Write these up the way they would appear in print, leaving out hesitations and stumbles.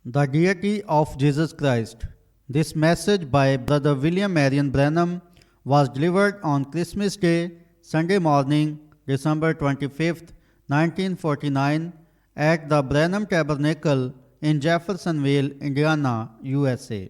The Deity of Jesus Christ. This message by Brother William Marion Branham was delivered on Christmas Day, Sunday morning, December 25th, 1949, at the Branham Tabernacle in Jeffersonville, Indiana, USA.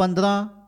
15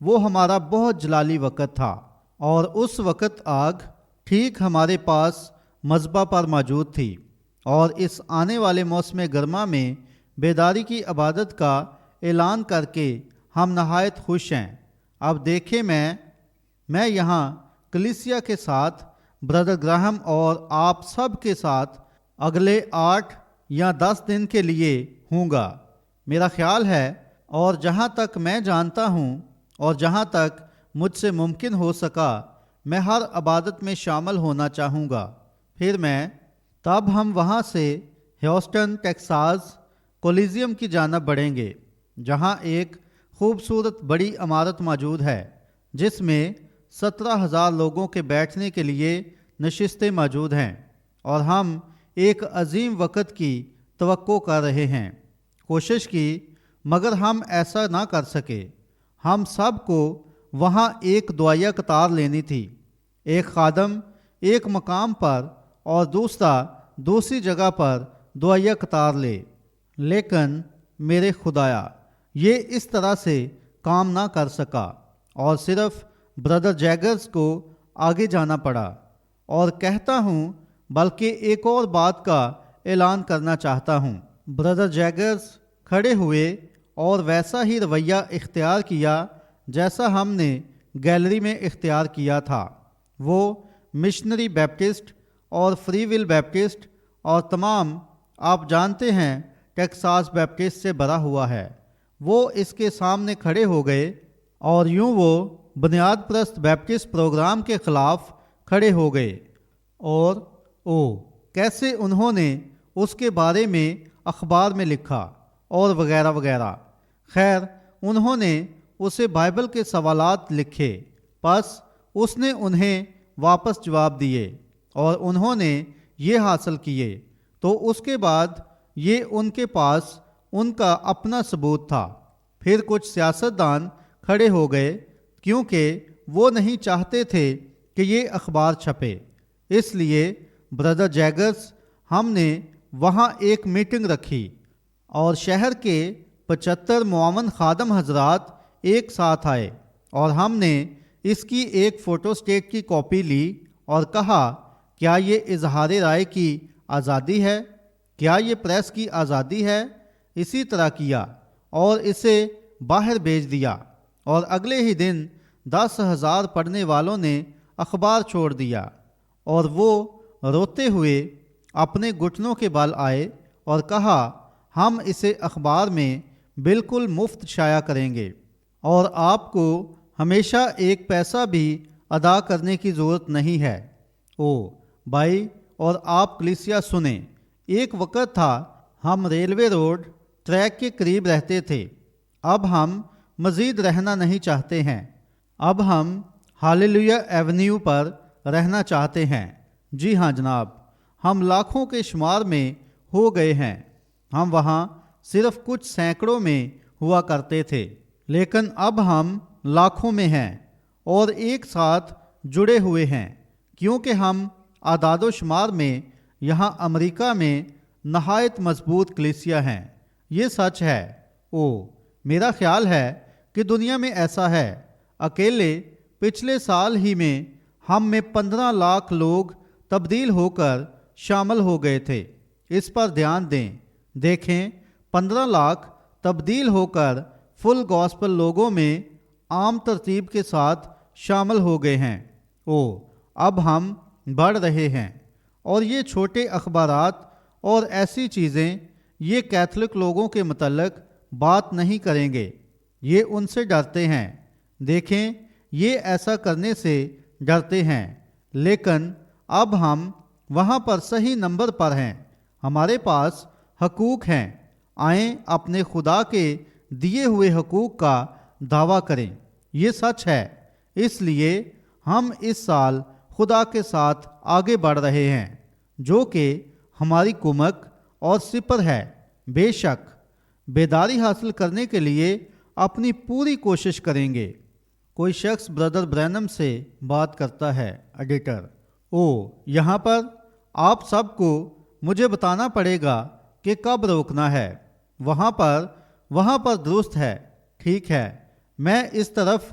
وہ ہمارا بہت جلالی وقت تھا، اور اس وقت آگ ٹھیک ہمارے پاس مذبح پر موجود تھی، اور اس آنے والے موسم گرما میں بیداری کی عبادت کا اعلان کر کے ہم نہایت خوش ہیں۔ اب دیکھیں، میں یہاں کلیسیا کے ساتھ برادر گراہم اور آپ سب کے ساتھ اگلے 8 یا 10 دن کے لیے ہوں گا۔ میرا خیال ہے، اور جہاں تک میں جانتا ہوں اور جہاں تک مجھ سے ممکن ہو سکا، میں ہر عبادت میں شامل ہونا چاہوں گا۔ پھر تب ہم وہاں سے ہیوسٹن ٹیکساس کولیزیم کی جانب بڑھیں گے، جہاں ایک خوبصورت بڑی عمارت موجود ہے جس میں 17,000 لوگوں کے بیٹھنے کے لیے نشستیں موجود ہیں، اور ہم ایک عظیم وقت کی توقع کر رہے ہیں۔ کوشش کی، مگر ہم ایسا نہ کر سکے۔ ہم سب کو وہاں ایک دعائیہ قطار لینی تھی، ایک خادم ایک مقام پر اور دوسری جگہ پر دعائیہ قطار لے۔ لیکن میرے خدایا، یہ اس طرح سے کام نہ کر سکا، اور صرف برادر جیگرز کو آگے جانا پڑا۔ اور کہتا ہوں، بلکہ ایک اور بات کا اعلان کرنا چاہتا ہوں۔ برادر جیگرز کھڑے ہوئے اور ویسا ہی رویہ اختیار کیا جیسا ہم نے گیلری میں اختیار کیا تھا۔ وہ مشنری بیپٹسٹ اور فری ول بیپٹسٹ اور تمام، آپ جانتے ہیں، ٹیکساس بیپٹسٹ سے بھرا ہوا ہے۔ وہ اس کے سامنے کھڑے ہو گئے، اور یوں وہ بنیاد پرست بیپٹسٹ پروگرام کے خلاف کھڑے ہو گئے، اور کیسے انہوں نے اس کے بارے میں اخبار میں لکھا، اور وغیرہ وغیرہ۔ خیر، انہوں نے اسے بائبل کے سوالات لکھے، پس اس نے انہیں واپس جواب دیے، اور انہوں نے یہ حاصل کیے۔ تو اس کے بعد یہ ان کے پاس ان کا اپنا ثبوت تھا۔ پھر کچھ سیاستدان کھڑے ہو گئے، کیونکہ وہ نہیں چاہتے تھے کہ یہ اخبار چھپے۔ اس لیے برادر جیگرز، ہم نے وہاں ایک میٹنگ رکھی، اور شہر کے 75 معاون خادم حضرات ایک ساتھ آئے، اور ہم نے اس کی ایک فوٹو اسٹیٹ کی کاپی لی اور کہا، کیا یہ اظہار رائے کی آزادی ہے؟ کیا یہ پریس کی آزادی ہے؟ اسی طرح کیا اور اسے باہر بھیج دیا، اور اگلے ہی دن 10,000 پڑھنے والوں نے اخبار چھوڑ دیا، اور وہ روتے ہوئے اپنے گھٹنوں کے بل آئے اور کہا، ہم اسے اخبار میں بالکل مفت شائع کریں گے، اور آپ کو ہمیشہ ایک پیسہ بھی ادا کرنے کی ضرورت نہیں ہے۔ بھائی اور آپ کلیسیا سنیں، ایک وقت تھا ہم ریلوے روڈ ٹریک کے قریب رہتے تھے، اب ہم مزید رہنا نہیں چاہتے ہیں۔ اب ہم ہاللویا ایونیو پر رہنا چاہتے ہیں۔ جی ہاں جناب، ہم لاکھوں کے شمار میں ہو گئے ہیں۔ ہم وہاں صرف کچھ سینکڑوں میں ہوا کرتے تھے، لیکن اب ہم لاکھوں میں ہیں اور ایک ساتھ جڑے ہوئے ہیں، کیونکہ ہم اعداد و شمار میں یہاں امریکہ میں نہایت مضبوط کلیسیا ہیں۔ یہ سچ ہے۔ میرا خیال ہے کہ دنیا میں ایسا ہے۔ اکیلے پچھلے سال ہی میں ہم میں 15 لاکھ لوگ تبدیل ہو کر شامل ہو گئے تھے۔ اس پر دھیان دیں، دیکھیں، 15 لاکھ تبدیل ہو کر فل گاسپل لوگوں میں عام ترتیب کے ساتھ شامل ہو گئے ہیں۔ اب ہم بڑھ رہے ہیں، اور یہ چھوٹے اخبارات اور ایسی چیزیں یہ کیتھولک لوگوں کے متعلق بات نہیں کریں گے۔ یہ ان سے ڈرتے ہیں۔ دیکھیں، یہ ایسا کرنے سے ڈرتے ہیں، لیکن اب ہم وہاں پر صحیح نمبر پر ہیں۔ ہمارے پاس حقوق ہیں۔ آئیں اپنے خدا کے دیے ہوئے حقوق کا دعویٰ کریں۔ یہ سچ ہے۔ اس لیے ہم اس سال خدا کے ساتھ آگے بڑھ رہے ہیں، جو کہ ہماری کمک اور سپر ہے۔ بے شک بیداری حاصل کرنے کے لیے اپنی پوری کوشش کریں گے۔ کوئی شخص برادر برینم سے بات کرتا ہے۔ ایڈیٹر: یہاں پر آپ سب کو مجھے بتانا پڑے گا کہ کب روکنا ہے۔ وہاں پر درست ہے۔ ٹھیک ہے، میں اس طرف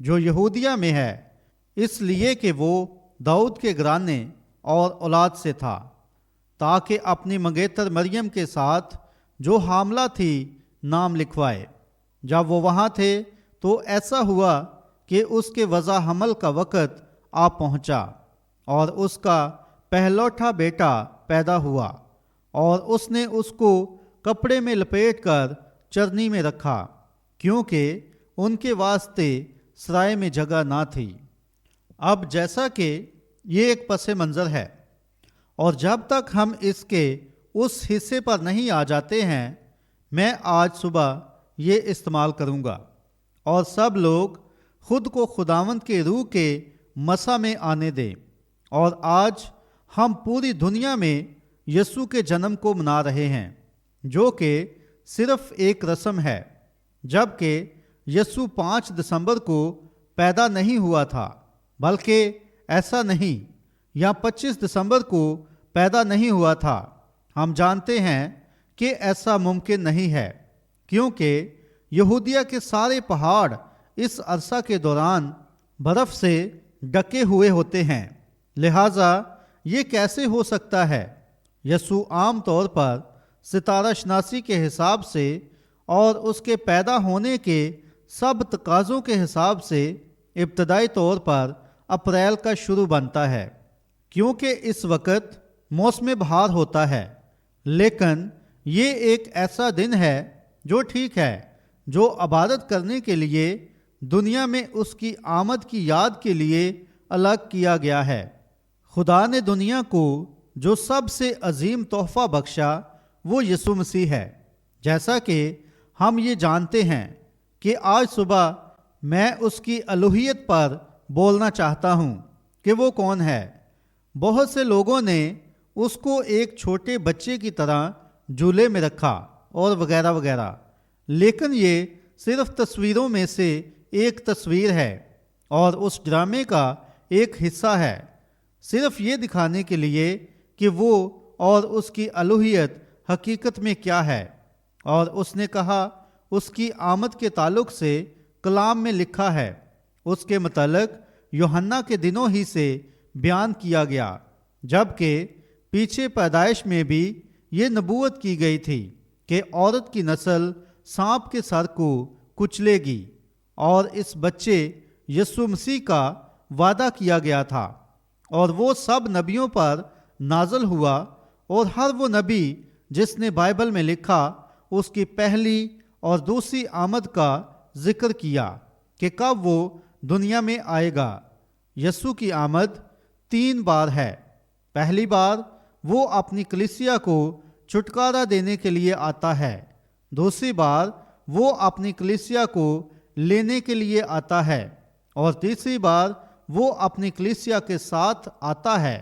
جو یہودیہ میں ہے، اس لیے کہ وہ داؤد کے گھرانے اور اولاد سے تھا، تاکہ اپنی منگیتر مریم کے ساتھ جو حاملہ تھی نام لکھوائے۔ جب وہ وہاں تھے تو ایسا ہوا کہ اس کے وضع حمل کا وقت آ پہنچا، اور اس کا پہلوٹا بیٹا پیدا ہوا، اور اس نے اس کو کپڑے میں لپیٹ کر چرنی میں رکھا، کیونکہ ان کے واسطے سرائے میں جگہ نہ تھی۔ اب جیسا کہ یہ ایک پس منظر ہے، اور جب تک ہم اس کے اس حصے پر نہیں آ جاتے ہیں، میں آج صبح یہ استعمال کروں گا، اور سب لوگ خود کو خداوند کے روح کے مسا میں آنے دیں۔ اور آج ہم پوری دنیا میں یسوع کے جنم کو منا رہے ہیں، جو کہ صرف ایک رسم ہے، جبکہ یسوع 5 دسمبر کو پیدا نہیں ہوا تھا، بلکہ ایسا نہیں، یا 25 دسمبر کو پیدا نہیں ہوا تھا۔ ہم جانتے ہیں کہ ایسا ممکن نہیں ہے، کیونکہ یہودیہ کے سارے پہاڑ اس عرصہ کے دوران برف سے ڈکے ہوئے ہوتے ہیں، لہٰذا یہ کیسے ہو سکتا ہے؟ یسوع عام طور پر ستارہ شناسی کے حساب سے اور اس کے پیدا ہونے کے سب تقاضوں کے حساب سے ابتدائی طور پر اپریل کا شروع بنتا ہے، کیونکہ اس وقت موسم بہار ہوتا ہے۔ لیکن یہ ایک ایسا دن ہے جو ٹھیک ہے، جو عبادت کرنے کے لیے دنیا میں اس کی آمد کی یاد کے لیے الگ کیا گیا ہے۔ خدا نے دنیا کو جو سب سے عظیم تحفہ بخشا وہ یسوع مسیح ہے، جیسا کہ ہم یہ جانتے ہیں کہ آج صبح میں اس کی الوہیت پر بولنا چاہتا ہوں کہ وہ کون ہے۔ بہت سے لوگوں نے اس کو ایک چھوٹے بچے کی طرح جھولے میں رکھا اور وغیرہ وغیرہ، لیکن یہ صرف تصویروں میں سے ایک تصویر ہے اور اس ڈرامے کا ایک حصہ ہے، صرف یہ دکھانے کے لیے کہ وہ اور اس کی الوہیت حقیقت میں کیا ہے۔ اور اس نے کہا اس کی آمد کے تعلق سے کلام میں لکھا ہے، اس کے متعلق یوحنا کے دنوں ہی سے بیان کیا گیا، جبکہ پیچھے پیدائش میں بھی یہ نبوت کی گئی تھی کہ عورت کی نسل سانپ کے سر کو کچلے گی، اور اس بچے یسوع مسیح کا وعدہ کیا گیا تھا، اور وہ سب نبیوں پر نازل ہوا، اور ہر وہ نبی جس نے بائبل میں لکھا اس کی پہلی اور دوسری آمد کا ذکر کیا کہ کب وہ دنیا میں آئے گا۔ یسوع کی آمد 3 بار ہے۔ پہلی بار وہ اپنی کلیسیا کو چھٹکارا دینے کے لیے آتا ہے، دوسری بار وہ اپنی کلیسیا کو لینے کے لیے آتا ہے، اور تیسری بار وہ اپنی کلیسیا کے ساتھ آتا ہے۔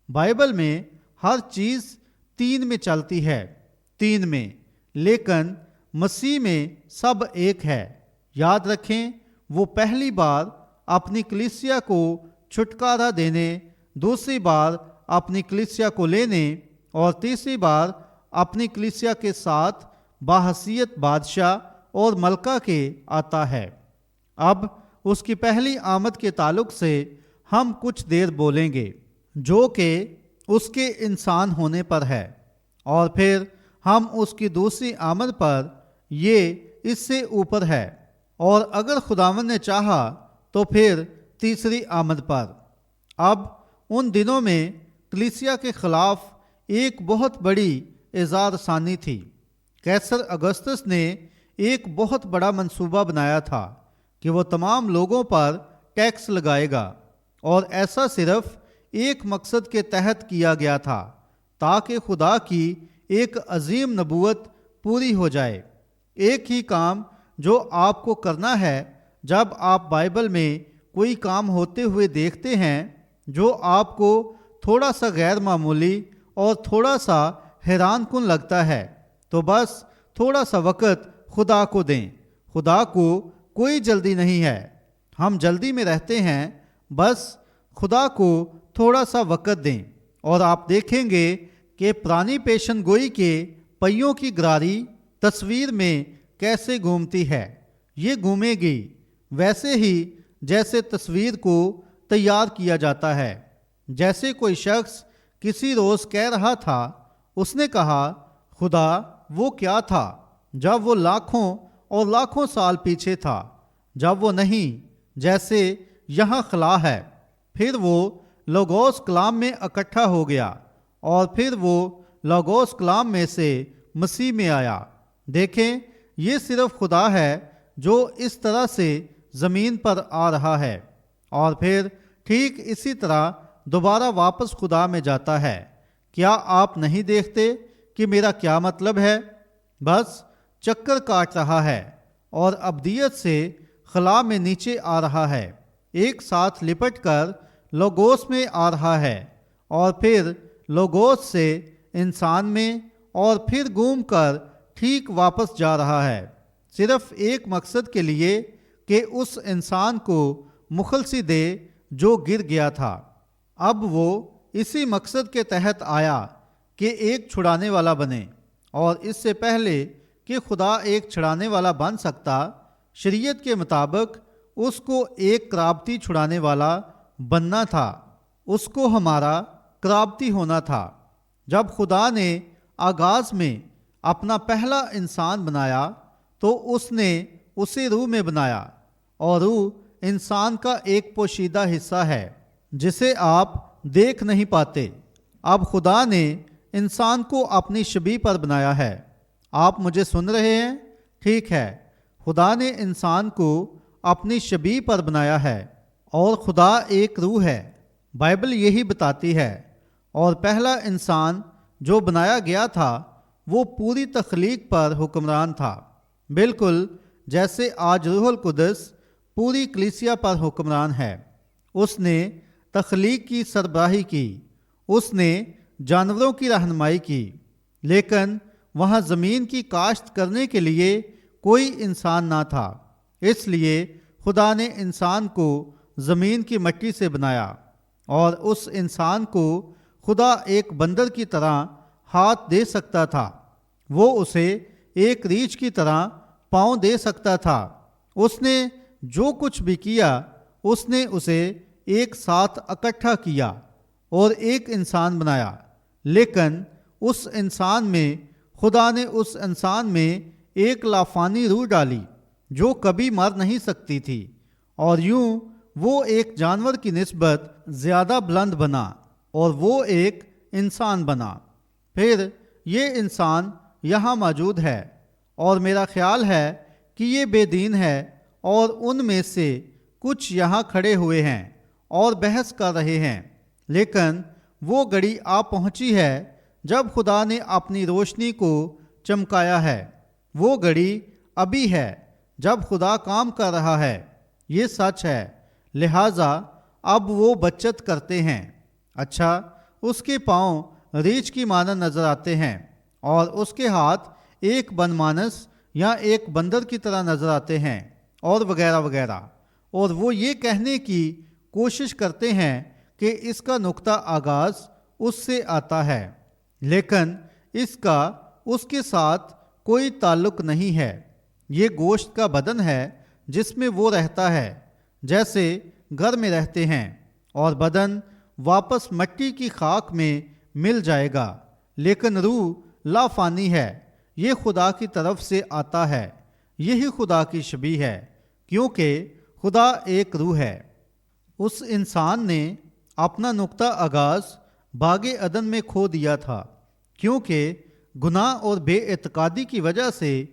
بائبل میں ہر چیز 3 میں چلتی ہے، 3 میں، لیکن مسیح میں سب ایک ہے۔ یاد رکھیں، وہ پہلی بار اپنی کلیسیا کو چھٹکارا دینے، دوسری بار اپنی کلیسیا کو لینے، اور تیسری بار اپنی کلیسیا کے ساتھ باحثیت بادشاہ اور ملکہ کے آتا ہے۔ اب اس کی پہلی آمد کے تعلق سے ہم کچھ دیر بولیں گے، جو کہ اس کے انسان ہونے پر ہے، اور پھر ہم اس کی دوسری آمد پر، یہ اس سے اوپر ہے، اور اگر خداوند نے چاہا تو پھر تیسری آمد پر۔ اب ان دنوں میں کلیسیا کے خلاف ایک بہت بڑی اظہار ثانی تھی۔ قیصر اگستس نے ایک بہت بڑا منصوبہ بنایا تھا کہ وہ تمام لوگوں پر ٹیکس لگائے گا، اور ایسا صرف ایک مقصد کے تحت کیا گیا تھا، تاکہ خدا کی ایک عظیم نبوت پوری ہو جائے۔ ایک ہی کام جو آپ کو کرنا ہے جب آپ بائبل میں کوئی کام ہوتے ہوئے دیکھتے ہیں جو آپ کو تھوڑا سا غیر معمولی اور تھوڑا سا حیران کن لگتا ہے، تو بس تھوڑا سا وقت خدا کو دیں۔ خدا کو کوئی جلدی نہیں ہے، ہم جلدی میں رہتے ہیں، بس خدا کو تھوڑا سا وقت دیں، اور آپ دیکھیں گے کہ پرانی پیشن گوئی کے پہیوں کی گراری تصویر میں کیسے گھومتی ہے۔ یہ گھومے گی، ویسے ہی جیسے تصویر کو تیار کیا جاتا ہے۔ جیسے کوئی شخص کسی روز کہہ رہا تھا، اس نے کہا، خدا وہ کیا تھا جب وہ لاکھوں اور لاکھوں سال پیچھے تھا، جب وہ نہیں، جیسے یہاں خلا ہے۔ پھر وہ لوگوس کلام میں اکٹھا ہو گیا، اور پھر وہ لوگوس کلام میں سے مسیح میں آیا۔ دیکھیں، یہ صرف خدا ہے جو اس طرح سے زمین پر آ رہا ہے، اور پھر ٹھیک اسی طرح دوبارہ واپس خدا میں جاتا ہے۔ کیا آپ نہیں دیکھتے کہ میرا کیا مطلب ہے؟ بس چکر کاٹ رہا ہے اور ابدیت سے خلا میں نیچے آ رہا ہے، ایک ساتھ لپٹ کر لوگوس میں آ رہا ہے، اور پھر لوگوس سے انسان میں، اور پھر گھوم کر ٹھیک واپس جا رہا ہے، صرف ایک مقصد کے لیے کہ اس انسان کو مخلصی دے جو گر گیا تھا۔ اب وہ اسی مقصد کے تحت آیا کہ ایک چھڑانے والا بنے، اور اس سے پہلے کہ خدا ایک چھڑانے والا بن سکتا، شریعت کے مطابق اس کو ایک قرابتی چھڑانے والا بننا تھا، اس کو ہمارا قرابتی ہونا تھا۔ جب خدا نے آغاز میں اپنا پہلا انسان بنایا تو اس نے اسے روح میں بنایا، اور روح انسان کا ایک پوشیدہ حصہ ہے جسے آپ دیکھ نہیں پاتے۔ اب خدا نے انسان کو اپنی شبیہ پر بنایا ہے۔ آپ مجھے سن رہے ہیں؟ ٹھیک ہے، خدا نے انسان کو اپنی شبیہ پر بنایا ہے، اور خدا ایک روح ہے، بائبل یہی بتاتی ہے۔ اور پہلا انسان جو بنایا گیا تھا وہ پوری تخلیق پر حکمران تھا، بالکل جیسے آج روح القدس پوری کلیسیا پر حکمران ہے۔ اس نے تخلیق کی سربراہی کی، اس نے جانوروں کی رہنمائی کی، لیکن وہاں زمین کی کاشت کرنے کے لیے کوئی انسان نہ تھا۔ اس لیے خدا نے انسان کو زمین کی مٹی سے بنایا، اور اس انسان کو خدا ایک بندر کی طرح ہاتھ دے سکتا تھا، وہ اسے ایک ریچھ کی طرح پاؤں دے سکتا تھا۔ اس نے جو کچھ بھی کیا، اس نے اسے ایک ساتھ اکٹھا کیا اور ایک انسان بنایا، لیکن اس انسان میں خدا نے اس انسان میں ایک لافانی روح ڈالی جو کبھی مر نہیں سکتی تھی، اور یوں وہ ایک جانور کی نسبت زیادہ بلند بنا، اور وہ ایک انسان بنا۔ پھر یہ انسان یہاں موجود ہے، اور میرا خیال ہے کہ یہ بے دین ہے، اور ان میں سے کچھ یہاں کھڑے ہوئے ہیں اور بحث کر رہے ہیں، لیکن وہ گھڑی آ پہنچی ہے جب خدا نے اپنی روشنی کو چمکایا ہے۔ وہ گھڑی ابھی ہے جب خدا کام کر رہا ہے، یہ سچ ہے، لہٰذا اب وہ بچت کرتے ہیں۔ اچھا، اس کے پاؤں ریچھ کی مانند نظر آتے ہیں، اور اس کے ہاتھ ایک بنمانس یا ایک بندر کی طرح نظر آتے ہیں، اور وغیرہ وغیرہ، اور وہ یہ کہنے کی کوشش کرتے ہیں کہ اس کا نقطہ آغاز اس سے آتا ہے، لیکن اس کا اس کے ساتھ کوئی تعلق نہیں ہے۔ یہ گوشت کا بدن ہے جس میں وہ رہتا ہے، جیسے گھر میں رہتے ہیں، اور بدن واپس مٹی کی خاک میں مل جائے گا، لیکن روح لافانی ہے، یہ خدا کی طرف سے آتا ہے، یہی خدا کی شبیہ ہے، کیونکہ خدا ایک روح ہے۔ اس انسان نے اپنا نقطہ آغاز باغ عدن میں کھو دیا تھا، کیونکہ گناہ اور بے اعتقادی کی وجہ سے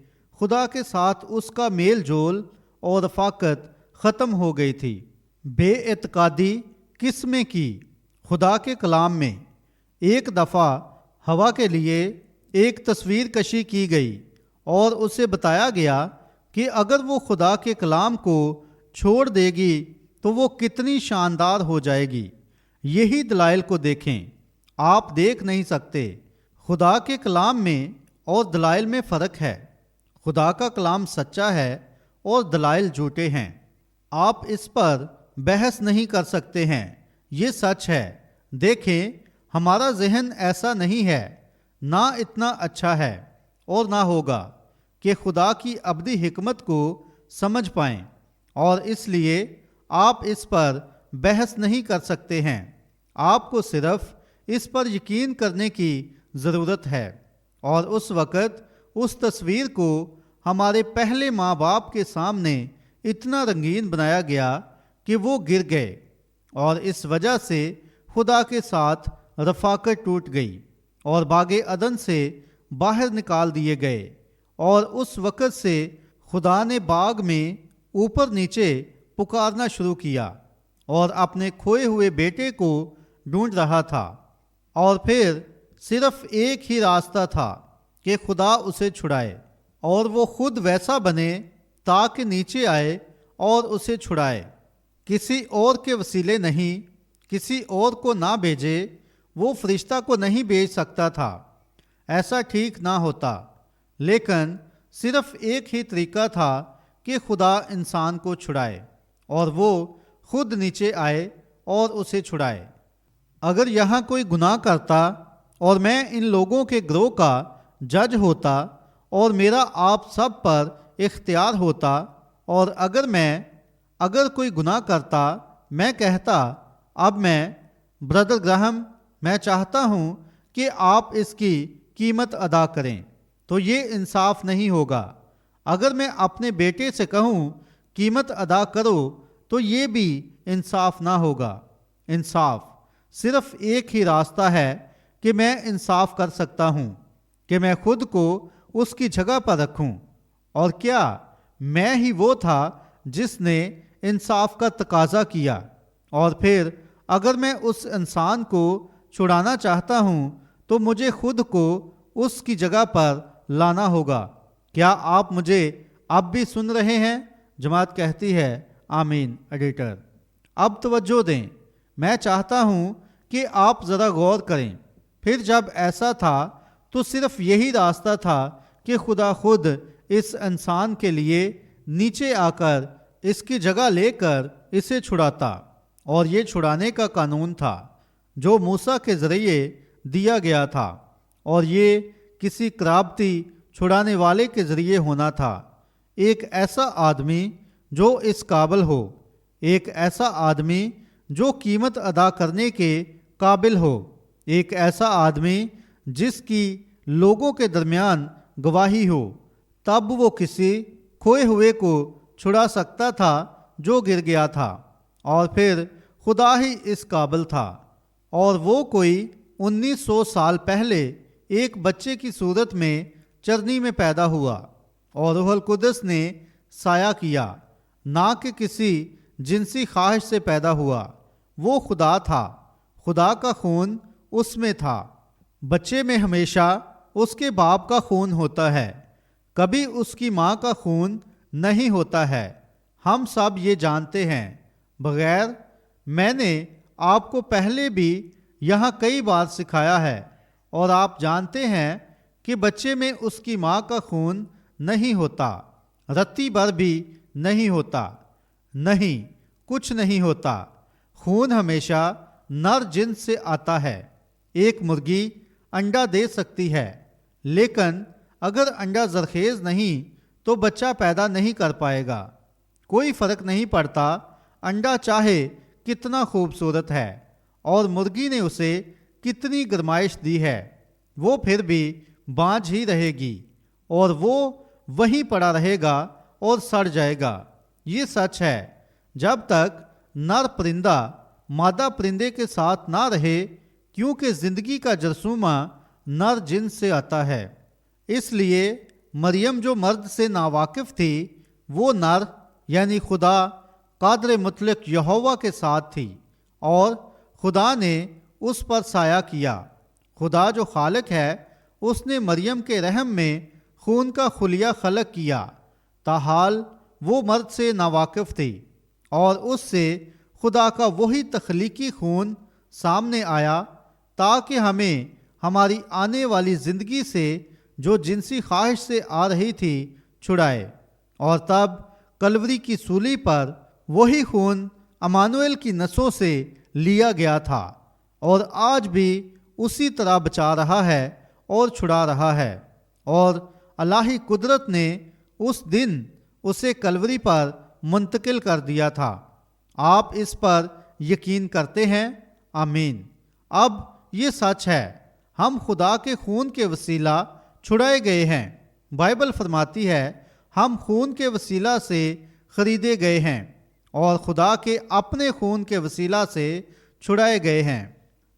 خدا کے ساتھ اس کا میل جول اور رفاقت ختم ہو گئی تھی۔ بے اعتقادی کس میں کی؟ خدا کے کلام میں۔ ایک دفعہ ہوا کے لیے ایک تصویر کشی کی گئی اور اسے بتایا گیا کہ اگر وہ خدا کے کلام کو چھوڑ دے گی تو وہ کتنی شاندار ہو جائے گی۔ یہی دلائل کو دیکھیں، آپ دیکھ نہیں سکتے۔ خدا کے کلام میں اور دلائل میں فرق ہے۔ خدا کا کلام سچا ہے اور دلائل جھوٹے ہیں۔ آپ اس پر بحث نہیں کر سکتے ہیں، یہ سچ ہے۔ دیکھیں، ہمارا ذہن ایسا نہیں ہے، نہ اتنا اچھا ہے اور نہ ہوگا کہ خدا کی ابدی حکمت کو سمجھ پائیں، اور اس لیے آپ اس پر بحث نہیں کر سکتے ہیں، آپ کو صرف اس پر یقین کرنے کی ضرورت ہے۔ اور اس وقت اس تصویر کو ہمارے پہلے ماں باپ کے سامنے اتنا رنگین بنایا گیا کہ وہ گر گئے، اور اس وجہ سے خدا کے ساتھ رفاقت ٹوٹ گئی اور باغ عدن سے باہر نکال دیے گئے۔ اور اس وقت سے خدا نے باغ میں اوپر نیچے پکارنا شروع کیا اور اپنے کھوئے ہوئے بیٹے کو ڈھونڈ رہا تھا، اور پھر صرف ایک ہی راستہ تھا کہ خدا اسے چھڑائے، اور وہ خود ویسا بنے تاکہ نیچے آئے اور اسے چھڑائے۔ کسی اور کے وسیلے نہیں، کسی اور کو نہ بھیجے، وہ فرشتہ کو نہیں بھیج سکتا تھا، ایسا ٹھیک نہ ہوتا، لیکن صرف ایک ہی طریقہ تھا کہ خدا انسان کو چھڑائے، اور وہ خود نیچے آئے اور اسے چھڑائے۔ اگر یہاں کوئی گناہ کرتا اور میں ان لوگوں کے گروہ کا جج ہوتا اور میرا آپ سب پر اختیار ہوتا، اور اگر کوئی گناہ کرتا، میں کہتا اب میں بردر گراہم میں چاہتا ہوں کہ آپ اس کی قیمت ادا کریں، تو یہ انصاف نہیں ہوگا۔ اگر میں اپنے بیٹے سے کہوں قیمت ادا کرو، تو یہ بھی انصاف نہ ہوگا۔ انصاف صرف ایک ہی راستہ ہے کہ میں انصاف کر سکتا ہوں کہ میں خود کو اس کی جگہ پر رکھوں، اور کیا میں ہی وہ تھا جس نے انصاف کا تقاضا کیا، اور پھر اگر میں اس انسان کو چھڑانا چاہتا ہوں تو مجھے خود کو اس کی جگہ پر لانا ہوگا۔ کیا آپ مجھے اب بھی سن رہے ہیں؟ جماعت کہتی ہے آمین۔ ایڈیٹر اب توجہ دیں، میں چاہتا ہوں کہ آپ ذرا غور کریں۔ پھر جب ایسا تھا تو صرف یہی راستہ تھا کہ خدا خود اس انسان کے لیے نیچے آ کر اس کی جگہ لے کر اسے چھڑاتا، اور یہ چھڑانے کا قانون تھا جو موسیٰ کے ذریعے دیا گیا تھا، اور یہ کسی قرابتی چھڑانے والے کے ذریعے ہونا تھا۔ ایک ایسا آدمی جو اس قابل ہو، ایک ایسا آدمی جو قیمت ادا کرنے کے قابل ہو، ایک ایسا آدمی جس کی لوگوں کے درمیان گواہی ہو، تب وہ کسی کھوئے ہوئے کو چھڑا سکتا تھا جو گر گیا تھا، اور پھر خدا ہی اس قابل تھا۔ اور وہ کوئی 1900 سال پہلے ایک بچے کی صورت میں چرنی میں پیدا ہوا، اور روح القدس نے سایہ کیا، نہ کہ کسی جنسی خواہش سے پیدا ہوا۔ وہ خدا تھا، خدا کا خون اس میں تھا۔ بچے میں ہمیشہ اس کے باپ کا خون ہوتا ہے، کبھی اس کی ماں کا خون نہیں ہوتا ہے۔ ہم سب یہ جانتے ہیں، بغیر میں نے آپ کو پہلے بھی یہاں کئی بار سکھایا ہے، اور آپ جانتے ہیں کہ بچے میں اس کی ماں کا خون نہیں ہوتا، رتی بھر بھی نہیں ہوتا، نہیں کچھ نہیں ہوتا۔ خون ہمیشہ نر جنس سے آتا ہے۔ ایک مرغی انڈا دے سکتی ہے، لیکن اگر انڈا زرخیز نہیں تو بچہ پیدا نہیں کر پائے گا۔ کوئی فرق نہیں پڑتا انڈا چاہے کتنا خوبصورت ہے اور مرغی نے اسے کتنی گرمائش دی ہے، وہ پھر بھی بانجھ ہی رہے گی، اور وہ وہیں پڑا رہے گا اور سڑ جائے گا۔ یہ سچ ہے جب تک نر پرندہ مادہ پرندے کے ساتھ نہ رہے، کیونکہ زندگی کا جرثومہ نر جنس سے آتا ہے۔ اس لیے مریم جو مرد سے ناواقف تھی، وہ نر یعنی خدا قادر مطلق یہوہ کے ساتھ تھی، اور خدا نے اس پر سایہ کیا۔ خدا جو خالق ہے، اس نے مریم کے رحم میں خون کا خلیہ خلق کیا، تاحال وہ مرد سے ناواقف تھی، اور اس سے خدا کا وہی تخلیقی خون سامنے آیا تاکہ ہمیں ہماری آنے والی زندگی سے جو جنسی خواہش سے آ رہی تھی چھڑائے۔ اور تب کلوری کی سولی پر وہی خون امانویل کی نسوں سے لیا گیا تھا، اور آج بھی اسی طرح بچا رہا ہے اور چھڑا رہا ہے، اور الہی قدرت نے اس دن اسے کلوری پر منتقل کر دیا تھا۔ آپ اس پر یقین کرتے ہیں؟ آمین۔ اب یہ سچ ہے، ہم خدا کے خون کے وسیلہ چھڑائے گئے ہیں۔ بائبل فرماتی ہے ہم خون کے وسیلہ سے خریدے گئے ہیں اور خدا کے اپنے خون کے وسیلہ سے چھڑائے گئے ہیں۔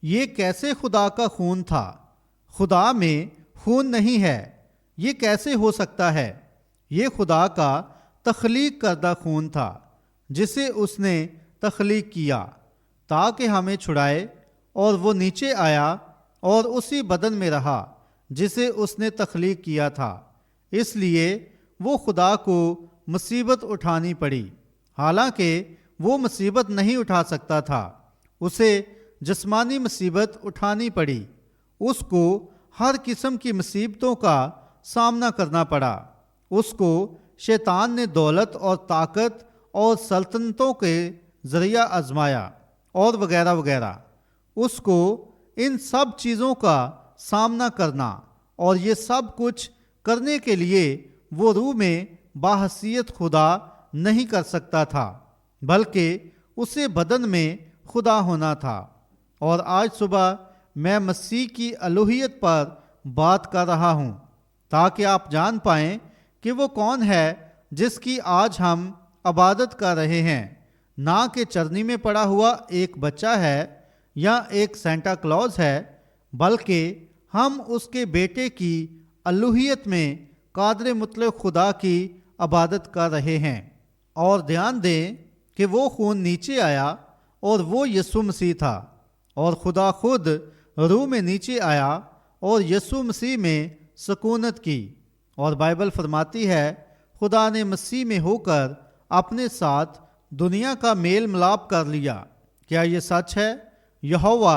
یہ کیسے خدا کا خون تھا؟ خدا میں خون نہیں ہے، یہ کیسے ہو سکتا ہے؟ یہ خدا کا تخلیق کردہ خون تھا جسے اس نے تخلیق کیا تاکہ ہمیں چھڑائے، اور وہ نیچے آیا اور اسی بدن میں رہا جسے اس نے تخلیق کیا تھا۔ اس لیے وہ خدا کو مصیبت اٹھانی پڑی، حالانکہ وہ مصیبت نہیں اٹھا سکتا تھا، اسے جسمانی مصیبت اٹھانی پڑی۔ اس کو ہر قسم کی مصیبتوں کا سامنا کرنا پڑا۔ اس کو شیطان نے دولت اور طاقت اور سلطنتوں کے ذریعہ آزمایا اور وغیرہ وغیرہ۔ اس کو ان سب چیزوں کا سامنا کرنا اور یہ سب کچھ کرنے کے لیے وہ روح میں باحثیت خدا نہیں کر سکتا تھا، بلکہ اسے بدن میں خدا ہونا تھا۔ اور آج صبح میں مسیح کی الوہیت پر بات کر رہا ہوں تاکہ آپ جان پائیں کہ وہ کون ہے جس کی آج ہم عبادت کر رہے ہیں، نہ کہ چرنی میں پڑا ہوا ایک بچہ ہے یا ایک سینٹا کلوز ہے، بلکہ ہم اس کے بیٹے کی الوہیت میں قادر مطلق خدا کی عبادت کر رہے ہیں۔ اور دھیان دیں کہ وہ خون نیچے آیا اور وہ یسوع مسیح تھا، اور خدا خود روح میں نیچے آیا اور یسوع مسیح میں سکونت کی۔ اور بائبل فرماتی ہے خدا نے مسیح میں ہو کر اپنے ساتھ دنیا کا میل ملاپ کر لیا۔ کیا یہ سچ ہے؟ یہوہ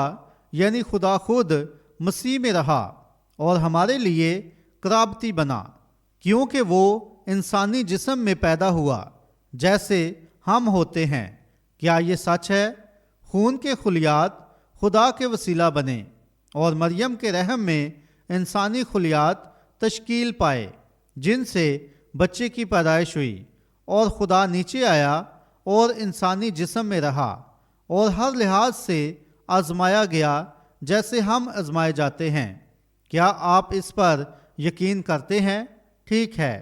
یعنی خدا خود مسیح میں رہا اور ہمارے لیے قرابتی بنا، کیونکہ وہ انسانی جسم میں پیدا ہوا جیسے ہم ہوتے ہیں۔ کیا یہ سچ ہے؟ خون کے خلیات خدا کے وسیلہ بنے اور مریم کے رحم میں انسانی خلیات تشکیل پائے جن سے بچے کی پیدائش ہوئی، اور خدا نیچے آیا اور انسانی جسم میں رہا اور ہر لحاظ سے آزمایا گیا جیسے ہم آزمائے جاتے ہیں۔ کیا آپ اس پر یقین کرتے ہیں؟ ٹھیک ہے،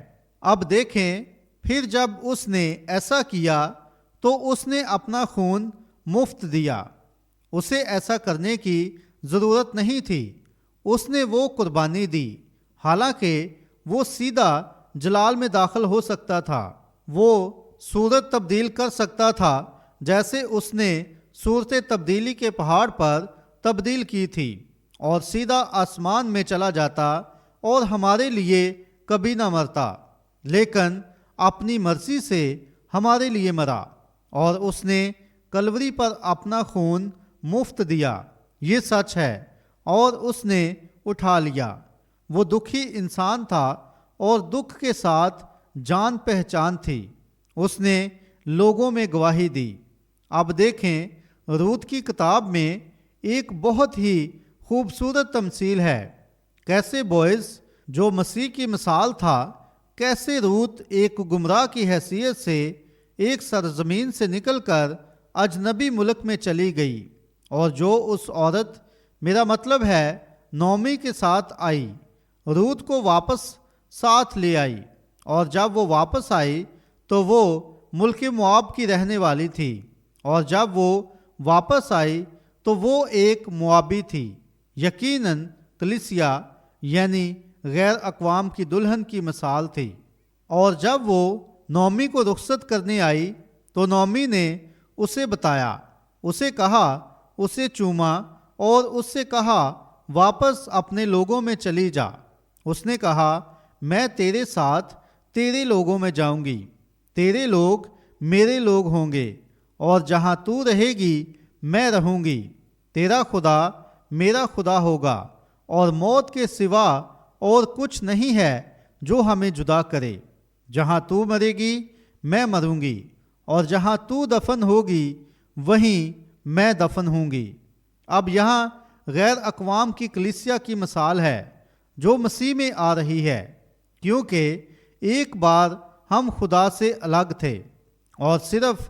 اب دیکھیں، پھر جب اس نے ایسا کیا تو اس نے اپنا خون مفت دیا۔ اسے ایسا کرنے کی ضرورت نہیں تھی، اس نے وہ قربانی دی، حالانکہ وہ سیدھا جلال میں داخل ہو سکتا تھا، وہ صورت تبدیل کر سکتا تھا جیسے اس نے صورت تبدیلی کے پہاڑ پر تبدیل کی تھی، اور سیدھا آسمان میں چلا جاتا اور ہمارے لیے کبھی نہ مرتا، لیکن اپنی مرضی سے ہمارے لیے مرا، اور اس نے کلوری پر اپنا خون مفت دیا۔ یہ سچ ہے، اور اس نے اٹھا لیا۔ وہ دکھی انسان تھا اور دکھ کے ساتھ جان پہچان تھی، اس نے لوگوں میں گواہی دی۔ اب دیکھیں، روت کی کتاب میں ایک بہت ہی خوبصورت تمثیل ہے، کیسے بوئز جو مسیح کی مثال تھا، کیسے روت ایک گمراہ کی حیثیت سے ایک سرزمین سے نکل کر اجنبی ملک میں چلی گئی، اور جو اس عورت، میرا مطلب ہے نعومی کے ساتھ آئی، روت کو واپس ساتھ لے آئی، اور جب وہ واپس آئی تو وہ ملک مواب کی رہنے والی تھی، اور جب وہ واپس آئی تو وہ ایک موابی تھی۔ یقیناً کلیسیا یعنی غیر اقوام کی دلہن کی مثال تھی۔ اور جب وہ نعومی کو رخصت کرنے آئی تو نعومی نے اسے بتایا، اسے کہا، اسے چوما اور اس سے کہا واپس اپنے لوگوں میں چلی جا۔ اس نے کہا میں تیرے ساتھ تیرے لوگوں میں جاؤں گی، تیرے لوگ میرے لوگ ہوں گے، اور جہاں تو رہے گی میں رہوں گی، تیرا خدا میرا خدا ہوگا، اور موت کے سوا اور کچھ نہیں ہے جو ہمیں جدا کرے۔ جہاں تو مرے گی میں مروں گی، اور جہاں تو دفن ہوگی وہیں میں دفن ہوں گی۔ اب یہاں غیر اقوام کی کلیسیا کی مثال ہے جو مسیح میں آ رہی ہے، کیونکہ ایک بار ہم خدا سے الگ تھے اور صرف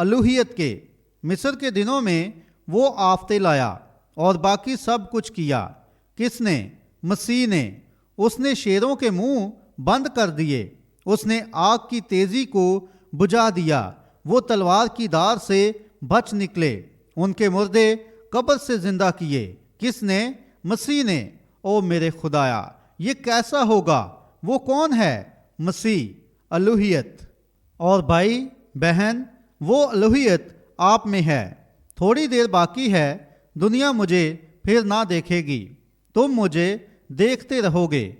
الوہیت کے۔ مصر کے دنوں میں وہ آفتیں لایا اور باقی سب کچھ کیا۔ کس نے؟ مسیح نے۔ اس نے شیروں کے منہ بند کر دیے، اس نے آگ کی تیزی کو بجھا دیا، وہ تلوار کی دار سے بچ نکلے، ان کے مردے قبر سے زندہ کیے۔ کس نے؟ مسیح نے۔ او میرے خدایا، یہ کیسا ہوگا؟ وہ کون ہے؟ مسیح، الوہیت۔ اور بھائی بہن، وہ الوہیت آپ میں ہے۔ تھوڑی دیر باقی ہے، دنیا مجھے پھر نہ دیکھے گی، تم مجھے دیکھتے رہو گے،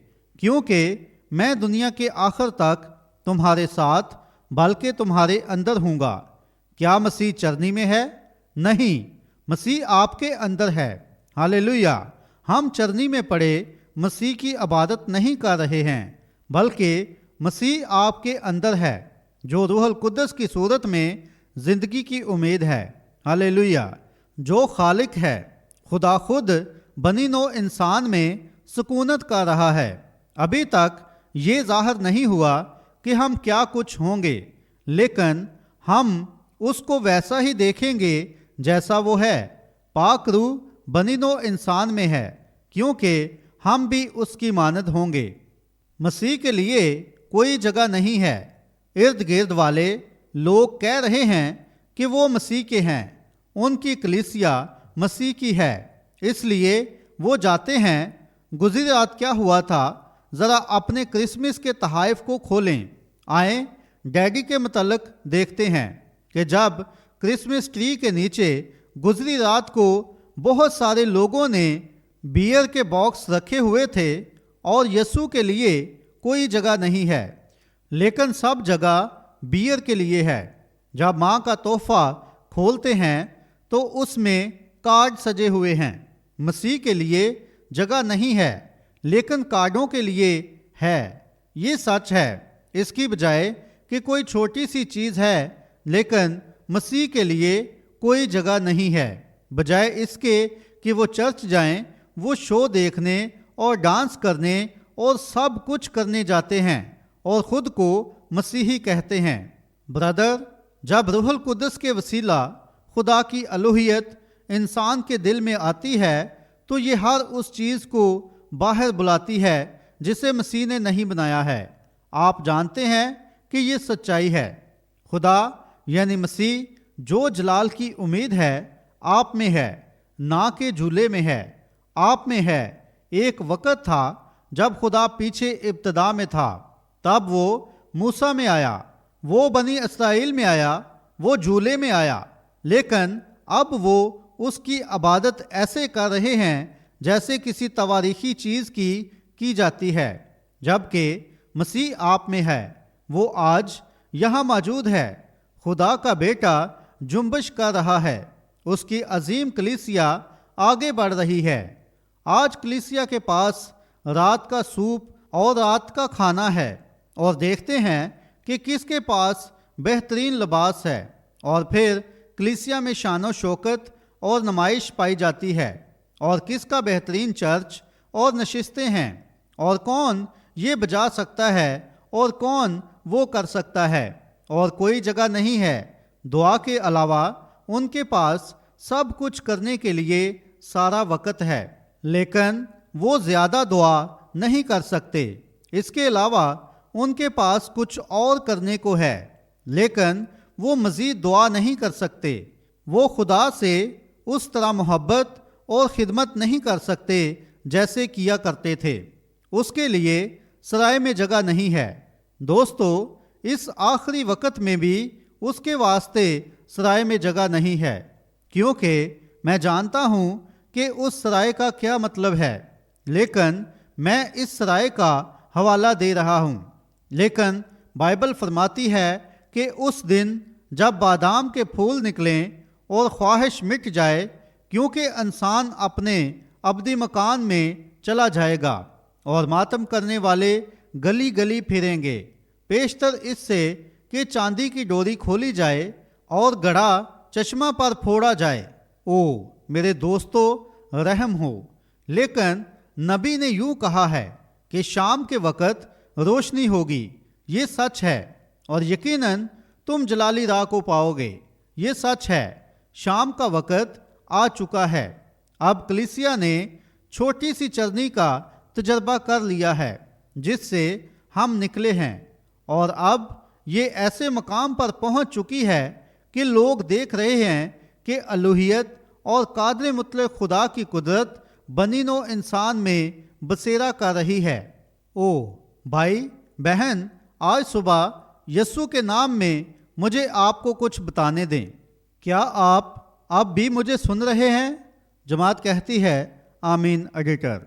کیونکہ میں دنیا کے آخر تک تمہارے ساتھ بلکہ تمہارے اندر ہوں گا۔ کیا مسیح چرنی میں ہے؟ نہیں، مسیح آپ کے اندر ہے۔ ہاللیلویا! ہم چرنی میں پڑے مسیح کی عبادت نہیں کر رہے ہیں، بلکہ مسیح آپ کے اندر ہے، جو روح القدس کی صورت میں زندگی کی امید ہے۔ ہاللیلویا! جو خالق ہے، خدا خود بنی نوع انسان میں سکونت کر رہا ہے۔ ابھی تک یہ ظاہر نہیں ہوا کہ ہم کیا کچھ ہوں گے، لیکن ہم اس کو ویسا ہی دیکھیں گے جیسا وہ ہے۔ پاک روح بنی نوع انسان میں ہے، کیونکہ ہم بھی اس کی مانند ہوں گے۔ مسیح کے لیے کوئی جگہ نہیں ہے۔ ارد گرد والے لوگ کہہ رہے ہیں کہ وہ مسیح کے ہیں، ان کی کلیسیا مسیح کی ہے، اس لیے وہ جاتے ہیں۔ گزری رات کیا ہوا تھا؟ ذرا اپنے کرسمس کے تحائف کو کھولیں، آئیں ڈیڈی کے متعلق دیکھتے ہیں کہ جب کرسمس ٹری کے نیچے گزری رات کو بہت سارے لوگوں نے بیئر کے باکس رکھے ہوئے تھے اور یسوع کے لیے کوئی جگہ نہیں ہے، لیکن سب جگہ بیئر کے لیے ہے۔ جب ماں کا تحفہ کھولتے ہیں تو اس میں کارڈ سجے ہوئے ہیں۔ مسیح کے لیے جگہ نہیں ہے، لیکن کارڈوں کے لیے ہے۔ یہ سچ ہے، اس کی بجائے کہ کوئی چھوٹی سی چیز ہے، لیکن مسیح کے لیے کوئی جگہ نہیں ہے۔ بجائے اس کے کہ وہ چرچ جائیں، وہ شو دیکھنے اور ڈانس کرنے اور سب کچھ کرنے جاتے ہیں اور خود کو مسیحی کہتے ہیں۔ برادر، جب روح القدس کے وسیلہ خدا کی الوہیت انسان کے دل میں آتی ہے تو یہ ہر اس چیز کو باہر بلاتی ہے جسے مسیح نے نہیں بنایا ہے۔ آپ جانتے ہیں کہ یہ سچائی ہے۔ خدا یعنی مسیح جو جلال کی امید ہے آپ میں ہے، نہ کہ جھولے میں ہے، آپ میں ہے۔ ایک وقت تھا جب خدا پیچھے ابتدا میں تھا، تب وہ موسیٰ میں آیا، وہ بنی اسرائیل میں آیا، وہ جھولے میں آیا، لیکن اب وہ اس کی عبادت ایسے کر رہے ہیں جیسے کسی تواریخی چیز کی جاتی ہے، جبکہ مسیح آپ میں ہے۔ وہ آج یہاں موجود ہے۔ خدا کا بیٹا جنبش کر رہا ہے، اس کی عظیم کلیسیا آگے بڑھ رہی ہے۔ آج کلیسیا کے پاس رات کا سوپ اور رات کا کھانا ہے، اور دیکھتے ہیں کہ کس کے پاس بہترین لباس ہے، اور پھر کلیسیا میں شان و شوکت اور نمائش پائی جاتی ہے، اور کس کا بہترین چرچ اور نشستیں ہیں، اور کون یہ بجا سکتا ہے اور کون وہ کر سکتا ہے، اور کوئی جگہ نہیں ہے۔ دعا کے علاوہ ان کے پاس سب کچھ کرنے کے لیے سارا وقت ہے، لیکن وہ زیادہ دعا نہیں کر سکتے۔ اس کے علاوہ ان کے پاس کچھ اور کرنے کو ہے، لیکن وہ مزید دعا نہیں کر سکتے۔ وہ خدا سے اس طرح محبت اور خدمت نہیں کر سکتے جیسے کیا کرتے تھے۔ اس کے لیے سرائے میں جگہ نہیں ہے۔ دوستو، اس آخری وقت میں بھی اس کے واسطے سرائے میں جگہ نہیں ہے، کیونکہ میں جانتا ہوں کہ اس سرائے کا کیا مطلب ہے، لیکن میں اس سرائے کا حوالہ دے رہا ہوں۔ لیکن بائبل فرماتی ہے کہ اس دن جب بادام کے پھول نکلیں اور خواہش مٹ جائے، کیونکہ انسان اپنے ابدی مکان میں چلا جائے گا، اور ماتم کرنے والے گلی گلی پھریں گے، پیشتر اس سے کہ چاندی کی ڈوری کھولی جائے اور گڑھا چشمہ پر پھوڑا جائے۔ او میرے دوستو، رحم ہو۔ لیکن نبی نے یوں کہا ہے کہ شام کے وقت روشنی ہوگی۔ یہ سچ ہے، اور یقیناً تم جلالی راہ کو پاؤ گے۔ یہ سچ ہے، شام کا وقت آ چکا ہے۔ اب کلیسیا نے چھوٹی سی چرنی کا تجربہ کر لیا ہے جس سے ہم نکلے ہیں، اور اب یہ ایسے مقام پر پہنچ چکی ہے کہ لوگ دیکھ رہے ہیں کہ الوہیت اور قادر مطلق خدا کی قدرت بنی نوع انسان میں بسیرا کر رہی ہے۔ او بھائی بہن، آج صبح یسوع کے نام میں مجھے آپ کو کچھ بتانے دیں۔ کیا آپ اب بھی مجھے سن رہے ہیں؟ جماعت کہتی ہے آمین ایڈیٹر۔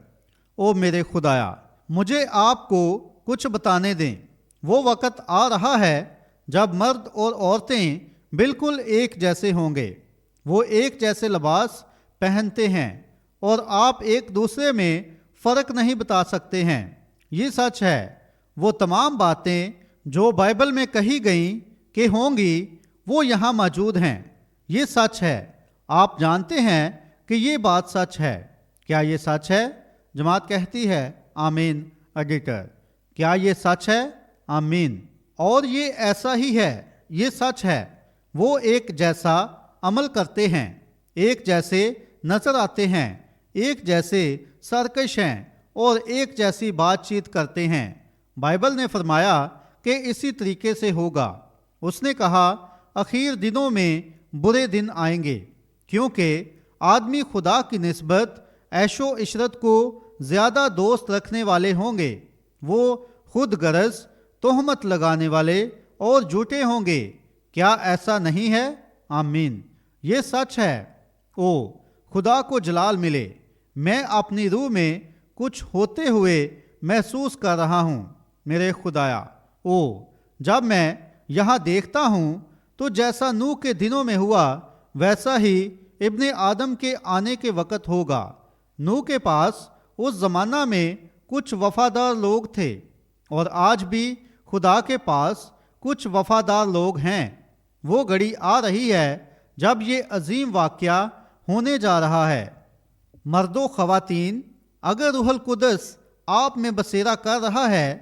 او میرے خدایا، مجھے آپ کو کچھ بتانے دیں۔ وہ وقت آ رہا ہے جب مرد اور عورتیں بالکل ایک جیسے ہوں گے، وہ ایک جیسے لباس پہنتے ہیں اور آپ ایک دوسرے میں فرق نہیں بتا سکتے ہیں۔ یہ سچ ہے، وہ تمام باتیں جو بائبل میں کہی گئیں کہ ہوں گی وہ یہاں موجود ہیں۔ یہ سچ ہے، آپ جانتے ہیں کہ یہ بات سچ ہے۔ کیا یہ سچ ہے؟ جماعت کہتی ہے آمین ایڈیٹر۔ کیا یہ سچ ہے؟ آمین۔ اور یہ ایسا ہی ہے، یہ سچ ہے۔ وہ ایک جیسا عمل کرتے ہیں، ایک جیسے نظر آتے ہیں، ایک جیسے سرکش ہیں اور ایک جیسی بات چیت کرتے ہیں۔ بائبل نے فرمایا کہ اسی طریقے سے ہوگا۔ اس نے کہا اخیر دنوں میں برے دن آئیں گے، کیونکہ آدمی خدا کی نسبت عیش و عشرت کو زیادہ دوست رکھنے والے ہوں گے۔ وہ خود غرض، تہمت لگانے والے اور جھوٹے ہوں گے۔ کیا ایسا نہیں ہے؟ آمین۔ یہ سچ ہے۔ او خدا کو جلال ملے، میں اپنی روح میں کچھ ہوتے ہوئے محسوس کر رہا ہوں میرے خدایا۔ او جب میں یہاں دیکھتا ہوں تو جیسا نوح کے دنوں میں ہوا ویسا ہی ابن آدم کے آنے کے وقت ہوگا۔ نوح کے پاس اس زمانہ میں کچھ وفادار لوگ تھے، اور آج بھی خدا کے پاس کچھ وفادار لوگ ہیں۔ وہ گھڑی آ رہی ہے جب یہ عظیم واقعہ ہونے جا رہا ہے۔ مرد و خواتین، اگر روح القدس آپ میں بسیرا کر رہا ہے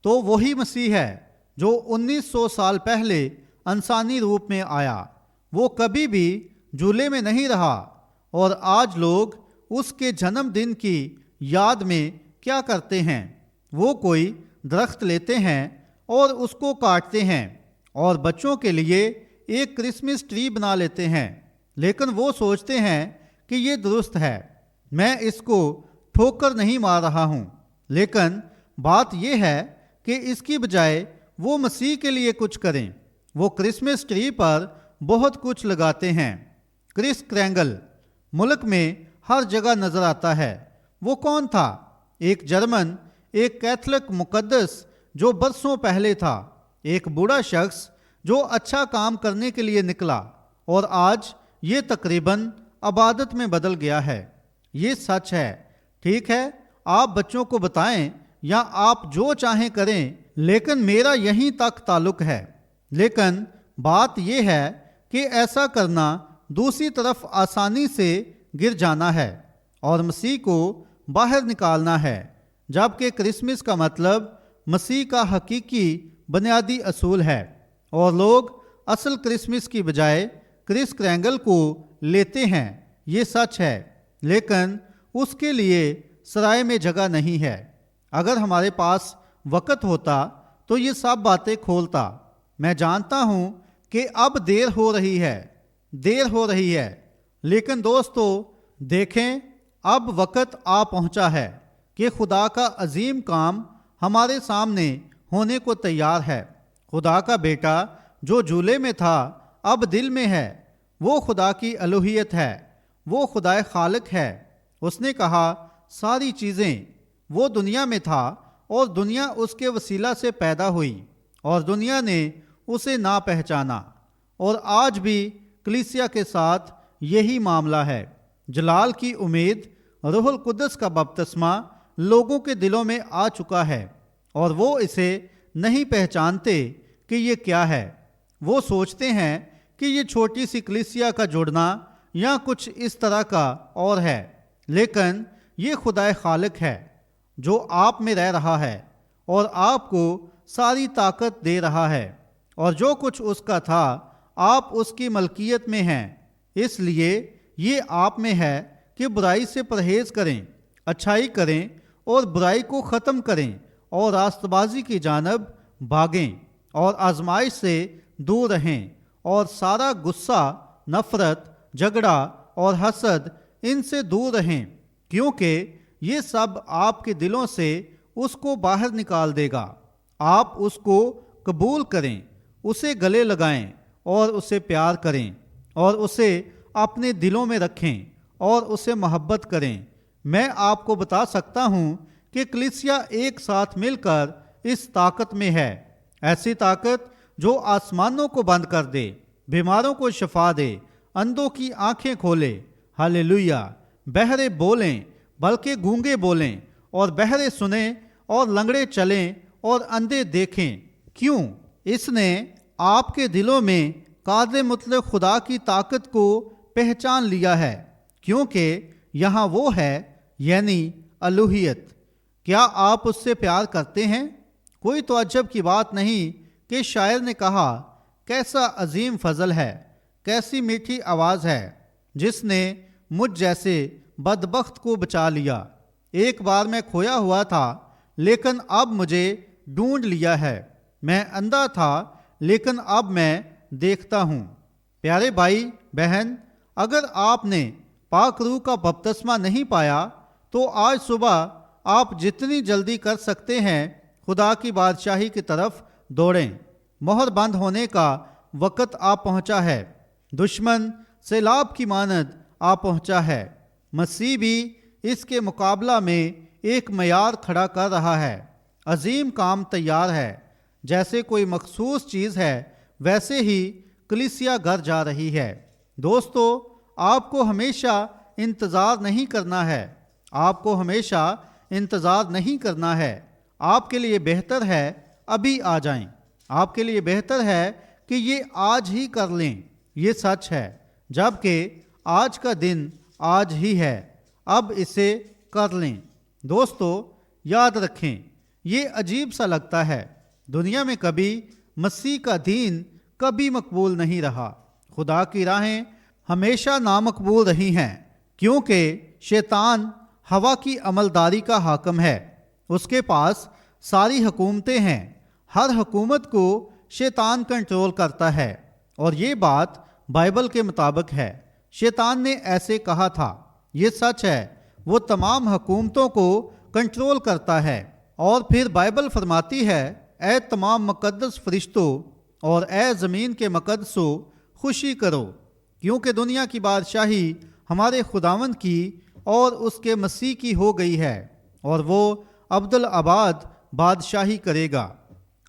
تو وہی مسیح ہے جو 1900 سال پہلے انسانی روپ میں آیا۔ وہ کبھی بھی جھولے میں نہیں رہا، اور آج لوگ اس کے جنم دن کی یاد میں کیا کرتے ہیں؟ وہ کوئی درخت لیتے ہیں اور اس کو کاٹتے ہیں اور بچوں کے لیے ایک کرسمس ٹری بنا لیتے ہیں، لیکن وہ سوچتے ہیں کہ یہ درست ہے، میں اس کو ٹھوکر نہیں مار رہا ہوں۔ لیکن بات یہ ہے کہ اس کی بجائے وہ مسیح کے لیے کچھ کریں۔ وہ کرسمس ٹری پر بہت کچھ لگاتے ہیں۔ کرس کرینگل ملک میں ہر جگہ نظر آتا ہے۔ وہ کون تھا؟ ایک جرمن، ایک کیتھولک مقدس جو برسوں پہلے تھا، ایک بوڑھا شخص جو اچھا کام کرنے کے لیے نکلا، اور آج یہ تقریباً عبادت میں بدل گیا ہے۔ یہ سچ ہے۔ ٹھیک ہے، آپ بچوں کو بتائیں یا آپ جو چاہیں کریں، لیکن میرا یہیں تک تعلق ہے۔ لیکن بات یہ ہے کہ ایسا کرنا دوسری طرف آسانی سے گر جانا ہے اور مسیح کو باہر نکالنا ہے، جبکہ کرسمس کا مطلب مسیح کا حقیقی بنیادی اصول ہے، اور لوگ اصل کرسمس کی بجائے کرس کرینگل کو لیتے ہیں۔ یہ سچ ہے، لیکن اس کے لیے سرائے میں جگہ نہیں ہے۔ اگر ہمارے پاس وقت ہوتا تو یہ سب باتیں کھولتا۔ میں جانتا ہوں کہ اب دیر ہو رہی ہے، لیکن دوستو دیکھیں، اب وقت آ پہنچا ہے کہ خدا کا عظیم کام ہمارے سامنے ہونے کو تیار ہے۔ خدا کا بیٹا جو جھولے میں تھا اب دل میں ہے۔ وہ خدا کی الوہیت ہے، وہ خدا خالق ہے۔ اس نے کہا ساری چیزیں، وہ دنیا میں تھا اور دنیا اس کے وسیلہ سے پیدا ہوئی، اور دنیا نے اسے نہ پہچانا۔ اور آج بھی کلیسیا کے ساتھ یہی معاملہ ہے۔ جلال کی امید، روح القدس کا بپتسمہ لوگوں کے دلوں میں آ چکا ہے، اور وہ اسے نہیں پہچانتے کہ یہ کیا ہے۔ وہ سوچتے ہیں کہ یہ چھوٹی سی کلیسیا کا جڑنا یا کچھ اس طرح کا اور ہے، لیکن یہ خدا خالق ہے جو آپ میں رہ رہا ہے اور آپ کو ساری طاقت دے رہا ہے، اور جو کچھ اس کا تھا آپ اس کی ملکیت میں ہیں، اس لیے یہ آپ میں ہے کہ برائی سے پرہیز کریں، اچھائی کریں اور برائی کو ختم کریں اور راست بازی کی جانب بھاگیں اور آزمائش سے دور رہیں اور سارا غصہ، نفرت، جھگڑا اور حسد ان سے دور رہیں، کیونکہ یہ سب آپ کے دلوں سے اس کو باہر نکال دے گا۔ آپ اس کو قبول کریں، اسے گلے لگائیں اور اسے پیار کریں اور اسے اپنے دلوں میں رکھیں اور اسے محبت کریں۔ میں آپ کو بتا سکتا ہوں کہ کلیسیا ایک ساتھ مل کر اس طاقت میں ہے، ایسی طاقت جو آسمانوں کو بند کر دے، بیماروں کو شفا دے، اندھوں کی آنکھیں کھولے، ہاللیلویہ، بہرے بولیں بلکہ گونگے بولیں اور بہرے سنیں اور لنگڑے چلیں اور اندھے دیکھیں۔ کیوں؟ اس نے آپ کے دلوں میں قادر مطلق خدا کی طاقت کو پہچان لیا ہے، کیونکہ یہاں وہ ہے، یعنی الوہیت۔ کیا آپ اس سے پیار کرتے ہیں؟ کوئی تعجب کی بات نہیں کہ شاعر نے کہا، کیسا عظیم فضل ہے، کیسی میٹھی آواز ہے جس نے مجھ جیسے بدبخت کو بچا لیا۔ ایک بار میں کھویا ہوا تھا لیکن اب مجھے ڈھونڈ لیا ہے، میں اندھا تھا لیکن اب میں دیکھتا ہوں۔ پیارے بھائی بہن، اگر آپ نے پاک روح کا بپتسمہ نہیں پایا تو آج صبح آپ جتنی جلدی کر سکتے ہیں خدا کی بادشاہی کی طرف دوڑیں۔ مہر بند ہونے کا وقت آ پہنچا ہے، دشمن سیلاب کی مانند آ پہنچا ہے۔ مسیح بھی اس کے مقابلہ میں ایک معیار کھڑا کر رہا ہے، عظیم کام تیار ہے۔ جیسے کوئی مخصوص چیز ہے ویسے ہی کلیسیا گھر جا رہی ہے۔ دوستو، آپ کو ہمیشہ انتظار نہیں کرنا ہے، آپ کو ہمیشہ انتظار نہیں کرنا ہے۔ آپ کے لیے بہتر ہے ابھی آ جائیں، آپ کے لیے بہتر ہے کہ یہ آج ہی کر لیں۔ یہ سچ ہے، جبکہ آج کا دن آج ہی ہے، اب اسے کر لیں۔ دوستو، یاد رکھیں، یہ عجیب سا لگتا ہے، دنیا میں کبھی مسیح کا دین کبھی مقبول نہیں رہا۔ خدا کی راہیں ہمیشہ نامقبول رہی ہیں، کیونکہ شیطان ہوا کی عملداری کا حاکم ہے، اس کے پاس ساری حکومتیں ہیں، ہر حکومت کو شیطان کنٹرول کرتا ہے، اور یہ بات بائبل کے مطابق ہے۔ شیطان نے ایسے کہا تھا، یہ سچ ہے، وہ تمام حکومتوں کو کنٹرول کرتا ہے۔ اور پھر بائبل فرماتی ہے، اے تمام مقدس فرشتوں اور اے زمین کے مقدسوں، خوشی کرو، کیونکہ دنیا کی بادشاہی ہمارے خداوند کی اور اس کے مسیح کی ہو گئی ہے، اور وہ ابدالآباد بادشاہی کرے گا۔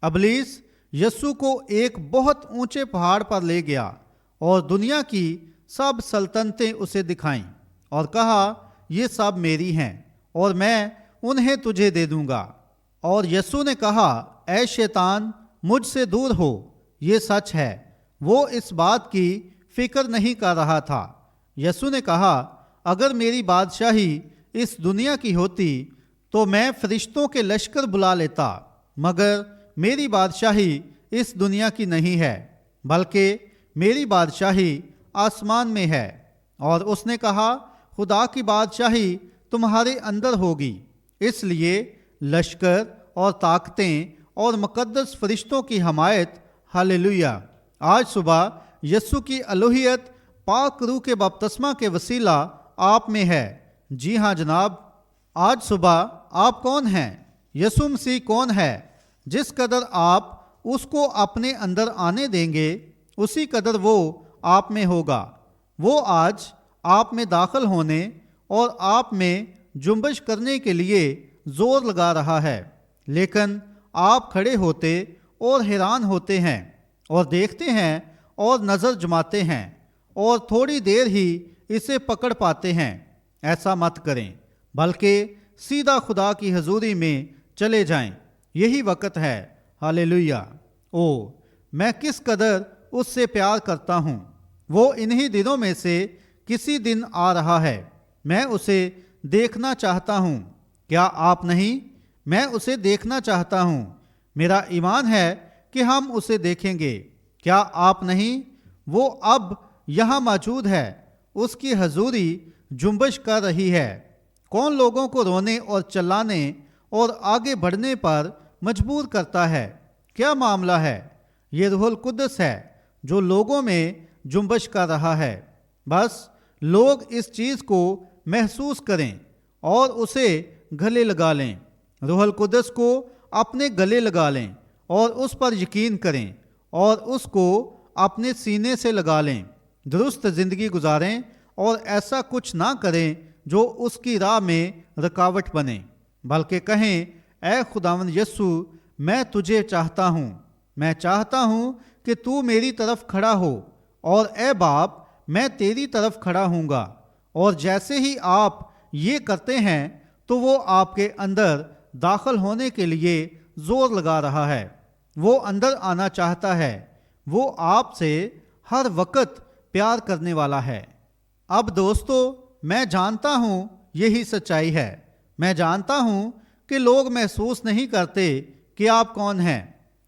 ابلیس یسوع کو ایک بہت اونچے پہاڑ پر لے گیا اور دنیا کی سب سلطنتیں اسے دکھائیں اور کہا، یہ سب میری ہیں اور میں انہیں تجھے دے دوں گا۔ اور یسوع نے کہا، اے شیطان، مجھ سے دور ہو۔ یہ سچ ہے، وہ اس بات کی فکر نہیں کر رہا تھا۔ یسوع نے کہا، اگر میری بادشاہی اس دنیا کی ہوتی تو میں فرشتوں کے لشکر بلا لیتا، مگر میری بادشاہی اس دنیا کی نہیں ہے، بلکہ میری بادشاہی آسمان میں ہے۔ اور اس نے کہا، خدا کی بادشاہی تمہارے اندر ہوگی، اس لیے لشکر اور طاقتیں اور مقدس فرشتوں کی حمایت، ہاللیلویہ۔ آج صبح یسوع کی الوہیت پاک روح کے بپتسمہ کے وسیلہ آپ میں ہے۔ جی ہاں جناب، آج صبح آپ کون ہیں؟ یسوع مسیح کون ہے؟ جس قدر آپ اس کو اپنے اندر آنے دیں گے، اسی قدر وہ آپ میں ہوگا۔ وہ آج آپ میں داخل ہونے اور آپ میں جنبش کرنے کے لیے زور لگا رہا ہے، لیکن آپ کھڑے ہوتے اور حیران ہوتے ہیں اور دیکھتے ہیں اور نظر جماتے ہیں اور تھوڑی دیر ہی اسے پکڑ پاتے ہیں۔ ایسا مت کریں، بلکہ سیدھا خدا کی حضوری میں چلے جائیں۔ یہی وقت ہے۔ ہاللیلویہ۔ او، میں کس قدر اس سے پیار کرتا ہوں۔ وہ انہی دنوں میں سے کسی دن آ رہا ہے، میں اسے دیکھنا چاہتا ہوں۔ کیا آپ نہیں؟ میں اسے دیکھنا چاہتا ہوں۔ میرا ایمان ہے کہ ہم اسے دیکھیں گے۔ کیا آپ نہیں؟ وہ اب یہاں موجود ہے، اس کی حضوری جنبش کر رہی ہے۔ کون لوگوں کو رونے اور چلانے اور آگے بڑھنے پر مجبور کرتا ہے؟ کیا معاملہ ہے؟ یہ روح القدس ہے جو لوگوں میں جنبش کر رہا ہے۔ بس لوگ اس چیز کو محسوس کریں اور اسے گلے لگا لیں، روح القدس کو اپنے گلے لگا لیں اور اس پر یقین کریں اور اس کو اپنے سینے سے لگا لیں، درست زندگی گزاریں اور ایسا کچھ نہ کریں جو اس کی راہ میں رکاوٹ بنے، بلکہ کہیں اے خداوند یسوع، میں تجھے چاہتا ہوں، میں چاہتا ہوں کہ تو میری طرف کھڑا ہو، اور اے باپ میں تیری طرف کھڑا ہوں گا۔ اور جیسے ہی آپ یہ کرتے ہیں تو وہ آپ کے اندر داخل ہونے کے لیے زور لگا رہا ہے، وہ اندر آنا چاہتا ہے، وہ آپ سے ہر وقت پیار کرنے والا ہے۔ اب دوستو، میں جانتا ہوں یہی سچائی ہے، میں جانتا ہوں کہ لوگ محسوس نہیں کرتے کہ آپ کون ہیں۔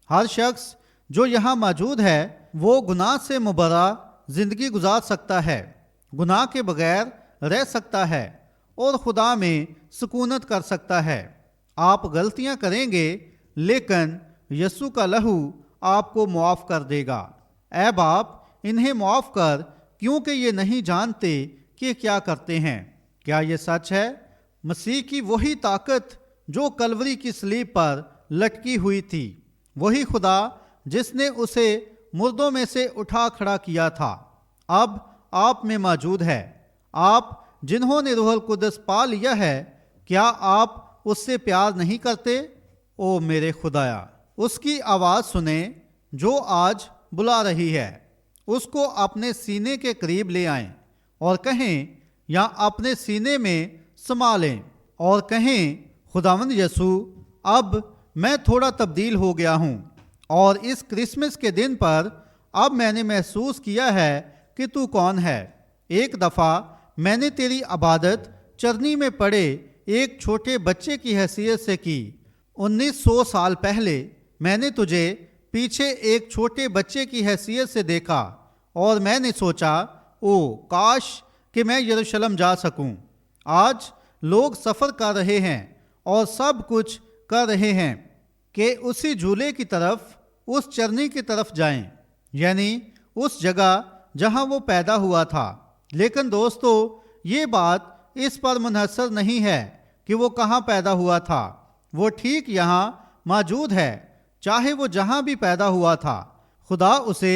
ہر شخص جو یہاں موجود ہے وہ گناہ سے مبرا زندگی گزار سکتا ہے، گناہ کے بغیر رہ سکتا ہے اور خدا میں سکونت کر سکتا ہے۔ آپ غلطیاں کریں گے لیکن یسوع کا لہو آپ کو معاف کر دے گا۔ اے باپ، انہیں معاف کر، کیونکہ یہ نہیں جانتے کہ کیا کرتے ہیں۔ کیا یہ سچ ہے؟ مسیح کی وہی طاقت جو کلوری کی صلیب پر لٹکی ہوئی تھی، وہی خدا جس نے اسے مردوں میں سے اٹھا کھڑا کیا تھا، اب آپ میں موجود ہے۔ آپ جنہوں نے روح القدس پا لیا ہے، کیا آپ اس سے پیار نہیں کرتے؟ او میرے خدایا، اس کی آواز سنیں جو آج بلا رہی ہے۔ اس کو اپنے سینے کے قریب لے آئیں اور کہیں، یا اپنے سینے میں سما لیں اور کہیں، خداوند یسوع، اب میں تھوڑا تبدیل ہو گیا ہوں، اور اس کرسمس کے دن پر اب میں نے محسوس کیا ہے کہ تو کون ہے۔ ایک دفعہ میں نے تیری عبادت چرنی میں پڑے ایک چھوٹے بچے کی حیثیت سے کی۔ 1900 سال پہلے میں نے تجھے پیچھے ایک چھوٹے بچے کی حیثیت سے دیکھا اور میں نے سوچا، او کاش کہ میں یروشلم جا سکوں۔ آج لوگ سفر کر رہے ہیں اور سب کچھ کر رہے ہیں کہ اسی جھولے کی طرف، اس چرنی کی طرف جائیں، یعنی اس جگہ جہاں وہ پیدا ہوا تھا۔ لیکن دوستو، یہ بات اس پر منحصر نہیں ہے کہ وہ کہاں پیدا ہوا تھا، وہ ٹھیک یہاں موجود ہے، چاہے وہ جہاں بھی پیدا ہوا تھا۔ خدا اسے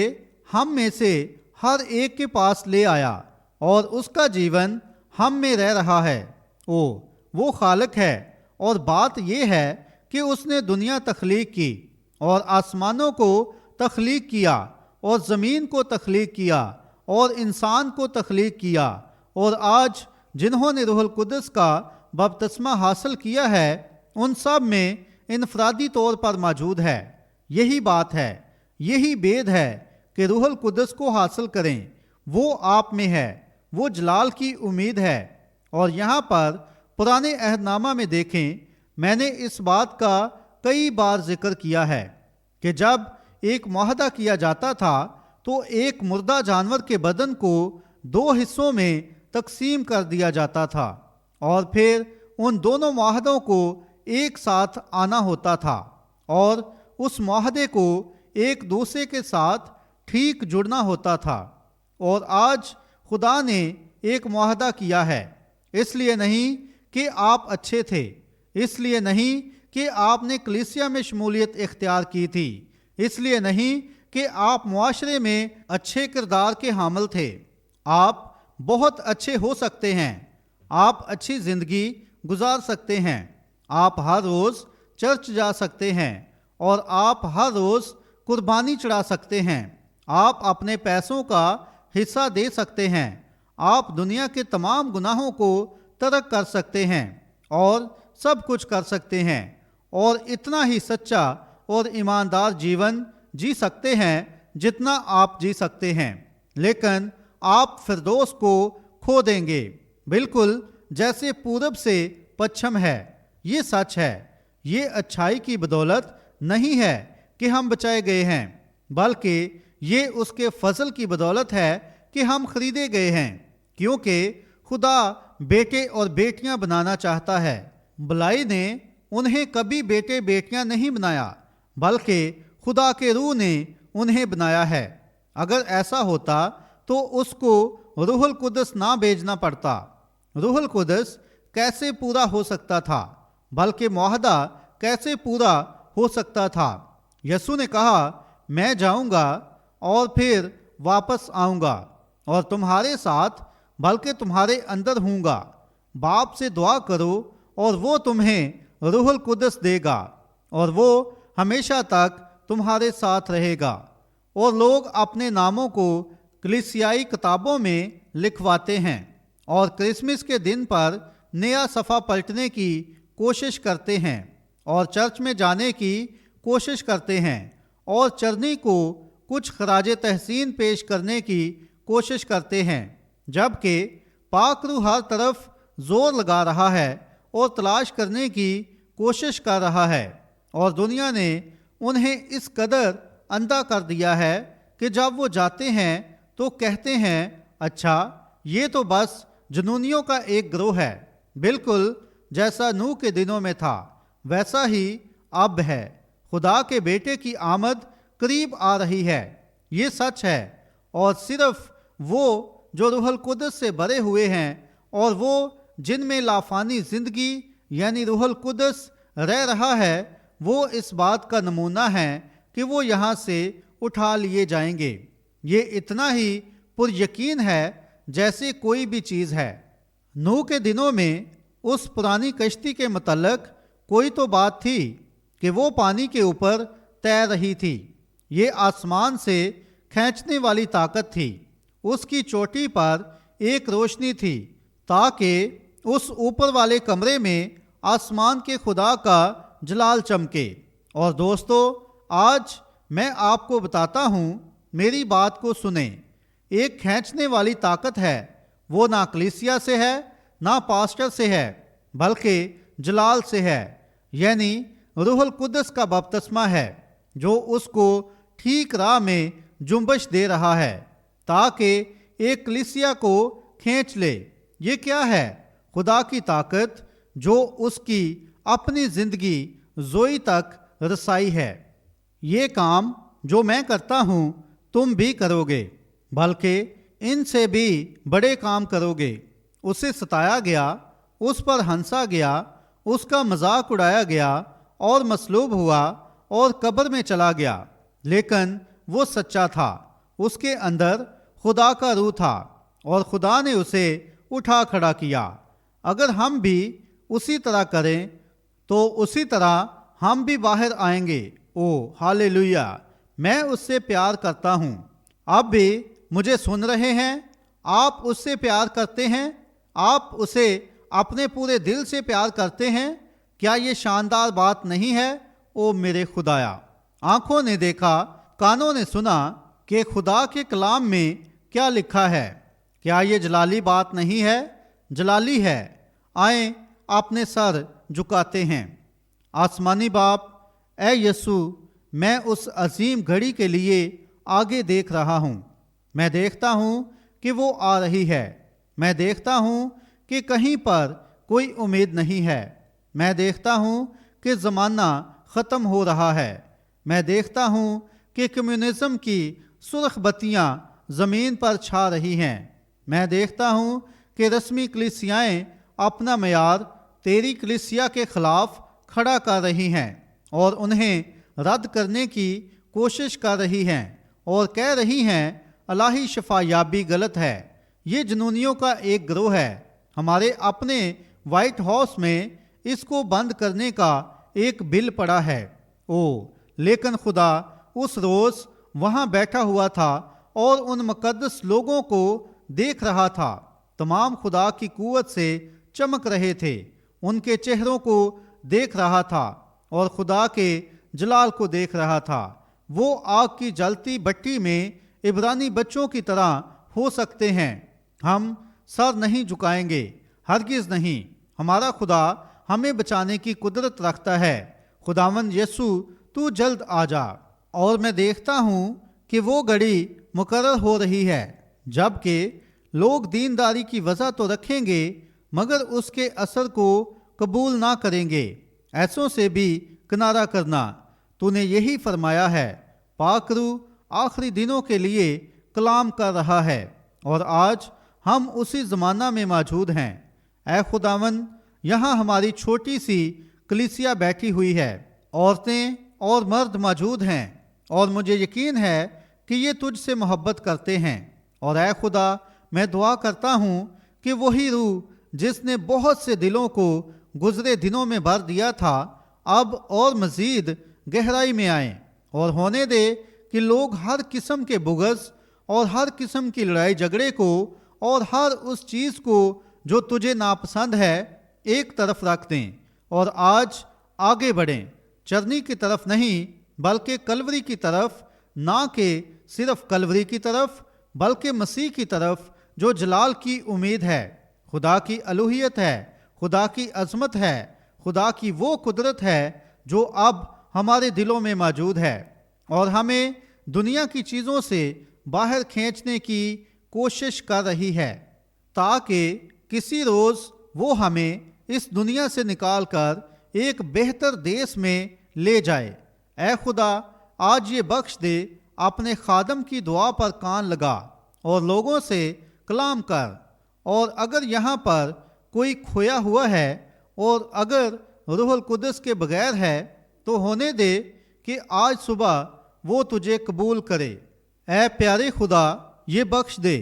ہم میں سے ہر ایک کے پاس لے آیا اور اس کا جیون ہم میں رہ رہا ہے۔ وہ خالق ہے، اور بات یہ ہے کہ اس نے دنیا تخلیق کی اور آسمانوں کو تخلیق کیا اور زمین کو تخلیق کیا اور انسان کو تخلیق کیا، اور آج جنہوں نے روح القدس کا بپتسمہ حاصل کیا ہے ان سب میں انفرادی طور پر موجود ہے۔ یہی بات ہے، یہی بید ہے کہ روح القدس کو حاصل کریں، وہ آپ میں ہے، وہ جلال کی امید ہے۔ اور یہاں پر پرانے عہد نامہ میں دیکھیں، میں نے اس بات کا کئی بار ذکر کیا ہے کہ جب ایک معاہدہ کیا جاتا تھا تو ایک مردہ جانور کے بدن کو 2 حصوں میں تقسیم کر دیا جاتا تھا، اور پھر ان دونوں معاہدوں کو ایک ساتھ آنا ہوتا تھا اور اس معاہدے کو ایک دوسرے کے ساتھ ٹھیک جڑنا ہوتا تھا۔ اور آج خدا نے ایک معاہدہ کیا ہے، اس لیے نہیں کہ آپ اچھے تھے، اس لیے نہیں کہ آپ نے کلیسیا میں شمولیت اختیار کی تھی، اس لیے نہیں کہ آپ معاشرے میں اچھے کردار کے حامل تھے۔ آپ بہت اچھے ہو سکتے ہیں، آپ اچھی زندگی گزار سکتے ہیں، آپ ہر روز چرچ جا سکتے ہیں، اور آپ ہر روز قربانی چڑھا سکتے ہیں، آپ اپنے پیسوں کا حصہ دے سکتے ہیں، آپ دنیا کے تمام گناہوں کو ترک کر سکتے ہیں اور سب کچھ کر سکتے ہیں، اور اتنا ہی سچا اور ایماندار جیون جی سکتے ہیں جتنا آپ جی سکتے ہیں، لیکن آپ فردوس کو کھو دیں گے، بالکل جیسے پورب سے پچھم ہے۔ یہ سچ ہے، یہ اچھائی کی بدولت نہیں ہے کہ ہم بچائے گئے ہیں، بلکہ یہ اس کے فضل کی بدولت ہے کہ ہم خریدے گئے ہیں، کیونکہ خدا بیٹے اور بیٹیاں بنانا چاہتا ہے۔ بلائی نے انہیں کبھی بیٹے بیٹیاں نہیں بنایا، بلکہ خدا کے روح نے انہیں بنایا ہے۔ اگر ایسا ہوتا تو اس کو روح القدس نہ بھیجنا پڑتا۔ روح القدس کیسے پورا ہو سکتا تھا، بلکہ معاہدہ کیسے پورا ہو سکتا تھا؟ یسوع نے کہا، میں جاؤں گا اور پھر واپس آؤں گا اور تمہارے ساتھ بلکہ تمہارے اندر ہوں گا۔ باپ سے دعا کرو اور وہ تمہیں روح القدس دے گا اور وہ ہمیشہ تک تمہارے ساتھ رہے گا۔ اور لوگ اپنے ناموں کو کلیسیائی کتابوں میں لکھواتے ہیں اور کرسمس کے دن پر نیا صفحہ پلٹنے کی کوشش کرتے ہیں اور چرچ میں جانے کی کوشش کرتے ہیں اور چرنی کو کچھ خراج تحسین پیش کرنے کی کوشش کرتے ہیں، جبکہ پاک روح ہر طرف زور لگا رہا ہے اور تلاش کرنے کی کوشش کر رہا ہے، اور دنیا نے انہیں اس قدر اندھا کر دیا ہے کہ جب وہ جاتے ہیں تو کہتے ہیں، اچھا یہ تو بس جنونیوں کا ایک گروہ ہے۔ بالکل جیسا نوح کے دنوں میں تھا ویسا ہی اب ہے۔ خدا کے بیٹے کی آمد قریب آ رہی ہے، یہ سچ ہے، اور صرف وہ جو روح القدس سے بھرے ہوئے ہیں اور وہ جن میں لافانی زندگی یعنی روح القدس رہ رہا ہے، وہ اس بات کا نمونہ ہے کہ وہ یہاں سے اٹھا لیے جائیں گے۔ یہ اتنا ہی پر یقین ہے جیسے کوئی بھی چیز ہے۔ نوح کے دنوں میں اس پرانی کشتی کے متعلق کوئی تو بات تھی کہ وہ پانی کے اوپر تیر رہی تھی۔ یہ آسمان سے کھینچنے والی طاقت تھی۔ اس کی چوٹی پر ایک روشنی تھی تاکہ اس اوپر والے کمرے میں آسمان کے خدا کا جلال چمکے۔ اور دوستو، آج میں آپ کو بتاتا ہوں، میری بات کو سنیں۔ ایک کھینچنے والی طاقت ہے، وہ نہ کلیسیا سے ہے نہ پاسٹر سے ہے، بلکہ جلال سے ہے، یعنی روح القدس کا بپتسمہ ہے جو اس کو ٹھیک راہ میں جنبش دے رہا ہے تاکہ ایک کلیسیا کو کھینچ لے۔ یہ کیا ہے؟ خدا کی طاقت جو اس کی اپنی زندگی زوئی تک رسائی ہے۔ یہ کام جو میں کرتا ہوں تم بھی کرو گے، بلکہ ان سے بھی بڑے کام کرو گے۔ اسے ستایا گیا، اس پر ہنسا گیا، اس کا مذاق اڑایا گیا اور مصلوب ہوا اور قبر میں چلا گیا، لیکن وہ سچا تھا۔ اس کے اندر خدا کا روح تھا اور خدا نے اسے اٹھا کھڑا کیا۔ اگر ہم بھی اسی طرح کریں تو اسی طرح ہم بھی باہر آئیں گے۔ او ہالےلویا! میں اس سے پیار کرتا ہوں۔ اب بھی مجھے سن رہے ہیں؟ آپ اس سے پیار کرتے ہیں؟ آپ اسے اپنے پورے دل سے پیار کرتے ہیں؟ کیا یہ شاندار بات نہیں ہے؟ او میرے خدایا! آنکھوں نے دیکھا، کانوں نے سنا کہ خدا کے کلام میں کیا لکھا ہے۔ کیا یہ جلالی بات نہیں ہے؟ جلالی ہے۔ آئیں اپنے سر جھکاتے ہیں۔ آسمانی باپ، اے یسوع، میں اس عظیم گھڑی کے لیے آگے دیکھ رہا ہوں۔ میں دیکھتا ہوں کہ وہ آ رہی ہے۔ میں دیکھتا ہوں کہ کہیں پر کوئی امید نہیں ہے۔ میں دیکھتا ہوں کہ زمانہ ختم ہو رہا ہے۔ میں دیکھتا ہوں کہ کمیونزم کی سرخ بتیاں زمین پر چھا رہی ہیں۔ میں دیکھتا ہوں کہ رسمی کلیسیائیں اپنا معیار تیری کلیسیا کے خلاف کھڑا کر رہی ہیں اور انہیں رد کرنے کی کوشش کر رہی ہیں اور کہہ رہی ہیں الہی شفا یابی غلط ہے، یہ جنونیوں کا ایک گروہ ہے۔ ہمارے اپنے وائٹ ہاؤس میں اس کو بند کرنے کا ایک بل پڑا ہے۔ او لیکن خدا اس روز وہاں بیٹھا ہوا تھا اور ان مقدس لوگوں کو دیکھ رہا تھا۔ تمام خدا کی قوت سے چمک رہے تھے، ان کے چہروں کو دیکھ رہا تھا اور خدا کے جلال کو دیکھ رہا تھا۔ وہ آگ کی جلتی بٹی میں عبرانی بچوں کی طرح ہو سکتے ہیں۔ ہم سر نہیں جھکائیں گے، ہرگز نہیں۔ ہمارا خدا ہمیں بچانے کی قدرت رکھتا ہے۔ خداوند یسوع تو جلد آ جا۔ اور میں دیکھتا ہوں کہ وہ گھڑی مقرر ہو رہی ہے جبکہ لوگ دینداری کی وجہ تو رکھیں گے مگر اس کے اثر کو قبول نہ کریں گے۔ ایسوں سے بھی کنارہ کرنا۔ تو نے یہی فرمایا ہے۔ پاک روح آخری دنوں کے لیے کلام کر رہا ہے اور آج ہم اسی زمانہ میں موجود ہیں۔ اے خداوند، یہاں ہماری چھوٹی سی کلیسیا بیٹھی ہوئی ہے، عورتیں اور مرد موجود ہیں، اور مجھے یقین ہے کہ یہ تجھ سے محبت کرتے ہیں۔ اور اے خدا، میں دعا کرتا ہوں کہ وہی روح جس نے بہت سے دلوں کو گزرے دنوں میں بھر دیا تھا اب اور مزید گہرائی میں آئیں اور ہونے دے کہ لوگ ہر قسم کے بغض اور ہر قسم کی لڑائی جھگڑے کو اور ہر اس چیز کو جو تجھے ناپسند ہے ایک طرف رکھ دیں اور آج آگے بڑھیں، چرنی کی طرف نہیں بلکہ کلوری کی طرف، نہ کہ صرف کلوری کی طرف بلکہ مسیح کی طرف جو جلال کی امید ہے، خدا کی الوہیت ہے، خدا کی عظمت ہے، خدا کی وہ قدرت ہے جو اب ہمارے دلوں میں موجود ہے اور ہمیں دنیا کی چیزوں سے باہر کھینچنے کی کوشش کر رہی ہے تاکہ کسی روز وہ ہمیں اس دنیا سے نکال کر ایک بہتر دیس میں لے جائے۔ اے خدا، آج یہ بخش دے، اپنے خادم کی دعا پر کان لگا اور لوگوں سے کلام کر، اور اگر یہاں پر کوئی کھویا ہوا ہے اور اگر روح القدس کے بغیر ہے تو ہونے دے کہ آج صبح وہ تجھے قبول کرے۔ اے پیارے خدا، یہ بخش دے،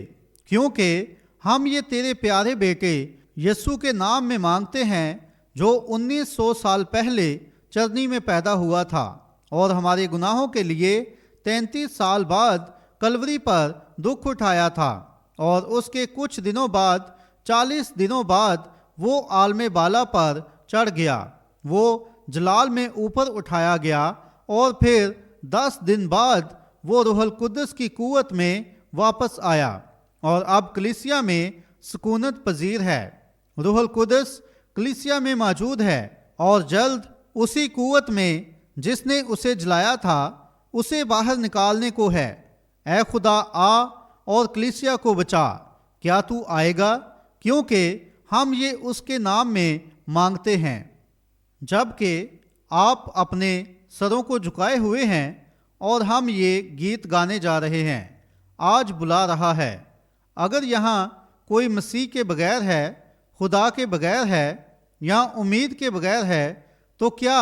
کیونکہ ہم یہ تیرے پیارے بیٹے یسوع کے نام میں مانگتے ہیں جو 1900 سال پہلے چرنی میں پیدا ہوا تھا اور ہمارے گناہوں کے لیے 33 سال بعد کلوری پر دکھ اٹھایا تھا، اور اس کے کچھ دنوں بعد 40 دنوں بعد وہ عالم بالا پر چڑھ گیا، وہ جلال میں اوپر اٹھایا گیا، اور پھر 10 دن بعد وہ روح القدس کی قوت میں واپس آیا اور اب کلیسیا میں سکونت پذیر ہے۔ روح القدس کلیسیا میں موجود ہے اور جلد اسی قوت میں جس نے اسے جلایا تھا اسے باہر نکالنے کو ہے۔ اے خدا، آ اور کلیسیا کو بچا۔ کیا تو آئے گا؟ کیونکہ ہم یہ اس کے نام میں مانگتے ہیں۔ جبکہ آپ اپنے سروں کو جھکائے ہوئے ہیں اور ہم یہ گیت گانے جا رہے ہیں، آج بلا رہا ہے۔ اگر یہاں کوئی مسیح کے بغیر ہے، خدا کے بغیر ہے یا امید کے بغیر ہے تو کیا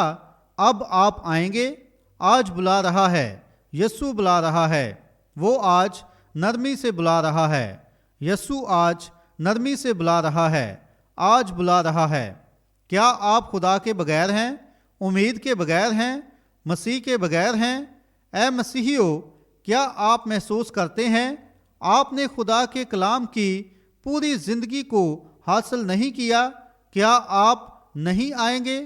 اب آپ آئیں گے؟ آج بلا رہا ہے، یسوع بلا رہا ہے، وہ آج نرمی سے بلا رہا ہے، یسوع آج نرمی سے بلا رہا ہے، آج بلا رہا ہے۔ کیا آپ خدا کے بغیر ہیں، امید کے بغیر ہیں، مسیح کے بغیر ہیں؟ اے مسیحیو، کیا آپ محسوس کرتے ہیں آپ نے خدا کے کلام کی پوری زندگی کو حاصل نہیں کیا؟ کیا آپ نہیں آئیں گے؟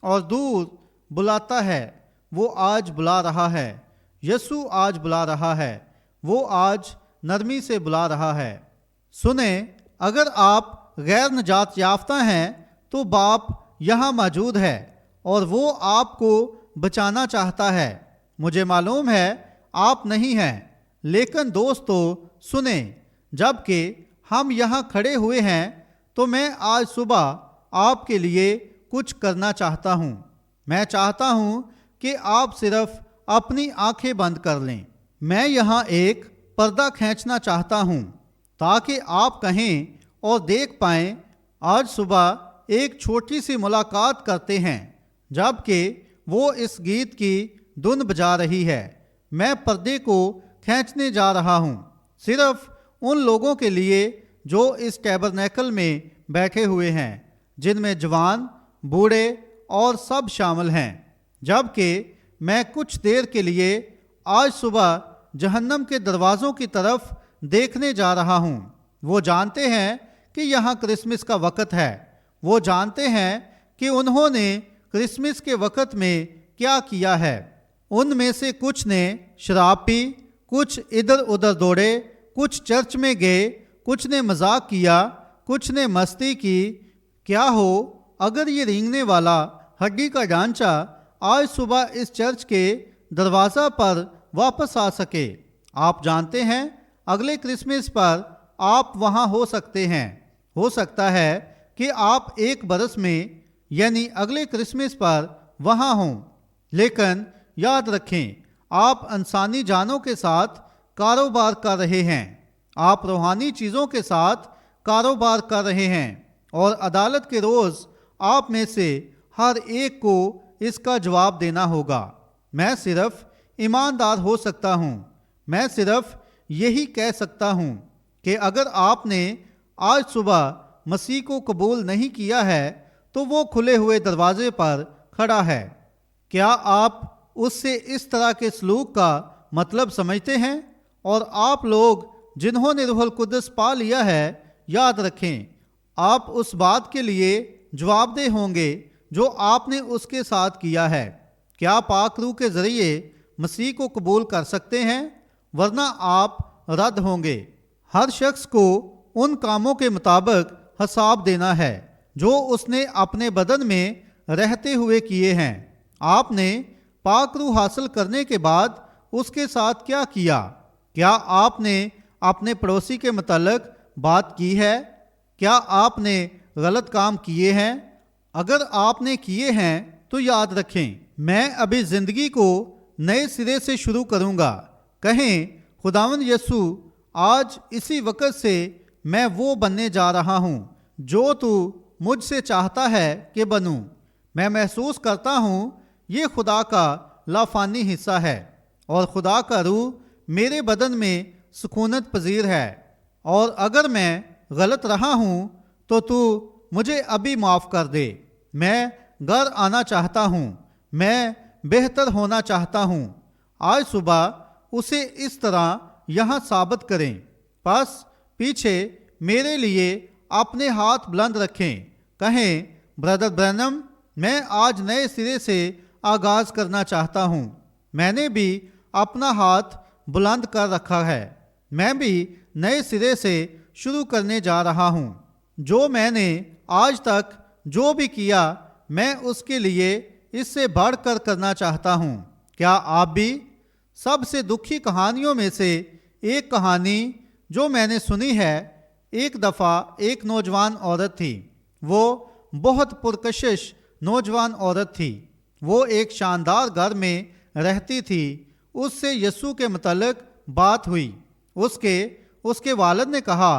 اور دور بلاتا ہے، وہ آج بلا رہا ہے، یسوع آج بلا رہا ہے، وہ آج نرمی سے بلا رہا ہے۔ سنیں، اگر آپ غیر نجات یافتہ ہیں تو باپ یہاں موجود ہے اور وہ آپ کو بچانا چاہتا ہے۔ مجھے معلوم ہے آپ نہیں ہیں، لیکن دوستو سنیں، جب کہ ہم یہاں کھڑے ہوئے ہیں تو میں آج صبح آپ کے لیے کچھ کرنا چاہتا ہوں۔ میں چاہتا ہوں کہ آپ صرف اپنی آنکھیں بند کر لیں۔ میں یہاں ایک پردہ کھینچنا چاہتا ہوں تاکہ آپ کہیں اور دیکھ پائیں۔ آج صبح ایک چھوٹی سی ملاقات کرتے ہیں جب کہ وہ اس گیت کی دھن بجا رہی ہے۔ میں پردے کو کھینچنے جا رہا ہوں، صرف ان لوگوں کے لیے جو اس ٹیبرنیکل میں بیٹھے ہوئے ہیں، جن میں جوان، بوڑھے اور سب شامل ہیں، جبکہ میں کچھ دیر کے لیے آج صبح جہنم کے دروازوں کی طرف دیکھنے جا رہا ہوں۔ وہ جانتے ہیں کہ یہاں کرسمس کا وقت ہے، وہ جانتے ہیں کہ انہوں نے کرسمس کے وقت میں کیا کیا ہے۔ ان میں سے کچھ نے شراب پی، کچھ ادھر ادھر دوڑے، کچھ چرچ میں گئے، کچھ نے مذاق کیا، کچھ نے مستی کی۔ کیا ہو اگر یہ رینگنے والا ہڈی کا ڈھانچہ آج صبح اس چرچ کے دروازہ پر واپس آ سکے آپ جانتے ہیں اگلے کرسمس پر آپ وہاں ہو سکتے ہیں، ہو سکتا ہے کہ آپ 1 برس میں یعنی اگلے کرسمس پر وہاں ہوں، لیکن یاد رکھیں آپ انسانی جانوں کے ساتھ کاروبار کر رہے ہیں، آپ روحانی چیزوں کے ساتھ کاروبار کر رہے ہیں، اور عدالت کے روز آپ میں سے ہر ایک کو اس کا جواب دینا ہوگا۔ میں صرف ایماندار ہو سکتا ہوں، میں صرف یہی کہہ سکتا ہوں کہ اگر آپ نے آج صبح مسیح کو قبول نہیں کیا ہے تو وہ کھلے ہوئے دروازے پر کھڑا ہے۔ کیا آپ اس سے اس طرح کے سلوک کا مطلب سمجھتے ہیں؟ اور آپ لوگ جنہوں نے روح القدس پا لیا ہے، یاد رکھیں آپ اس بات کے لیے جواب دہ ہوں گے جو آپ نے اس کے ساتھ کیا ہے۔ کیا پاک روح کے ذریعے مسیح کو قبول کر سکتے ہیں؟ ورنہ آپ رد ہوں گے۔ ہر شخص کو ان کاموں کے مطابق حساب دینا ہے جو اس نے اپنے بدن میں رہتے ہوئے کیے ہیں۔ آپ نے پاک روح حاصل کرنے کے بعد اس کے ساتھ کیا کیا؟ کیا آپ نے اپنے پڑوسی کے متعلق بات کی ہے؟ کیا آپ نے غلط کام کیے ہیں؟ اگر آپ نے کیے ہیں تو یاد رکھیں میں ابھی زندگی کو نئے سرے سے شروع کروں گا۔ کہیں خداوند یسوع آج اسی وقت سے میں وہ بننے جا رہا ہوں جو تو مجھ سے چاہتا ہے کہ بنوں۔ میں محسوس کرتا ہوں یہ خدا کا لافانی حصہ ہے اور خدا کا روح میرے بدن میں سکونت پذیر ہے، اور اگر میں غلط رہا ہوں تو مجھے ابھی معاف کر دے۔ میں گھر آنا چاہتا ہوں، میں بہتر ہونا چاہتا ہوں۔ آج صبح اسے اس طرح یہاں ثابت کریں۔ پس پیچھے میرے لیے اپنے ہاتھ بلند رکھیں، کہیں بردر برینم میں آج نئے سرے سے آغاز کرنا چاہتا ہوں۔ میں نے بھی اپنا ہاتھ بلند کر رکھا ہے، میں بھی نئے سرے سے شروع کرنے جا رہا ہوں۔ جو میں نے آج تک جو بھی کیا میں اس کے لیے اس سے بڑھ کر کرنا چاہتا ہوں۔ کیا آپ بھی؟ سب سے دکھی کہانیوں میں سے ایک کہانی جو میں نے سنی ہے، ایک دفعہ ایک نوجوان عورت تھی۔ وہ بہت پرکشش نوجوان عورت تھی۔ وہ ایک شاندار گھر میں رہتی تھی۔ اس سے یسوع کے متعلق بات ہوئی۔ اس کے والد نے کہا،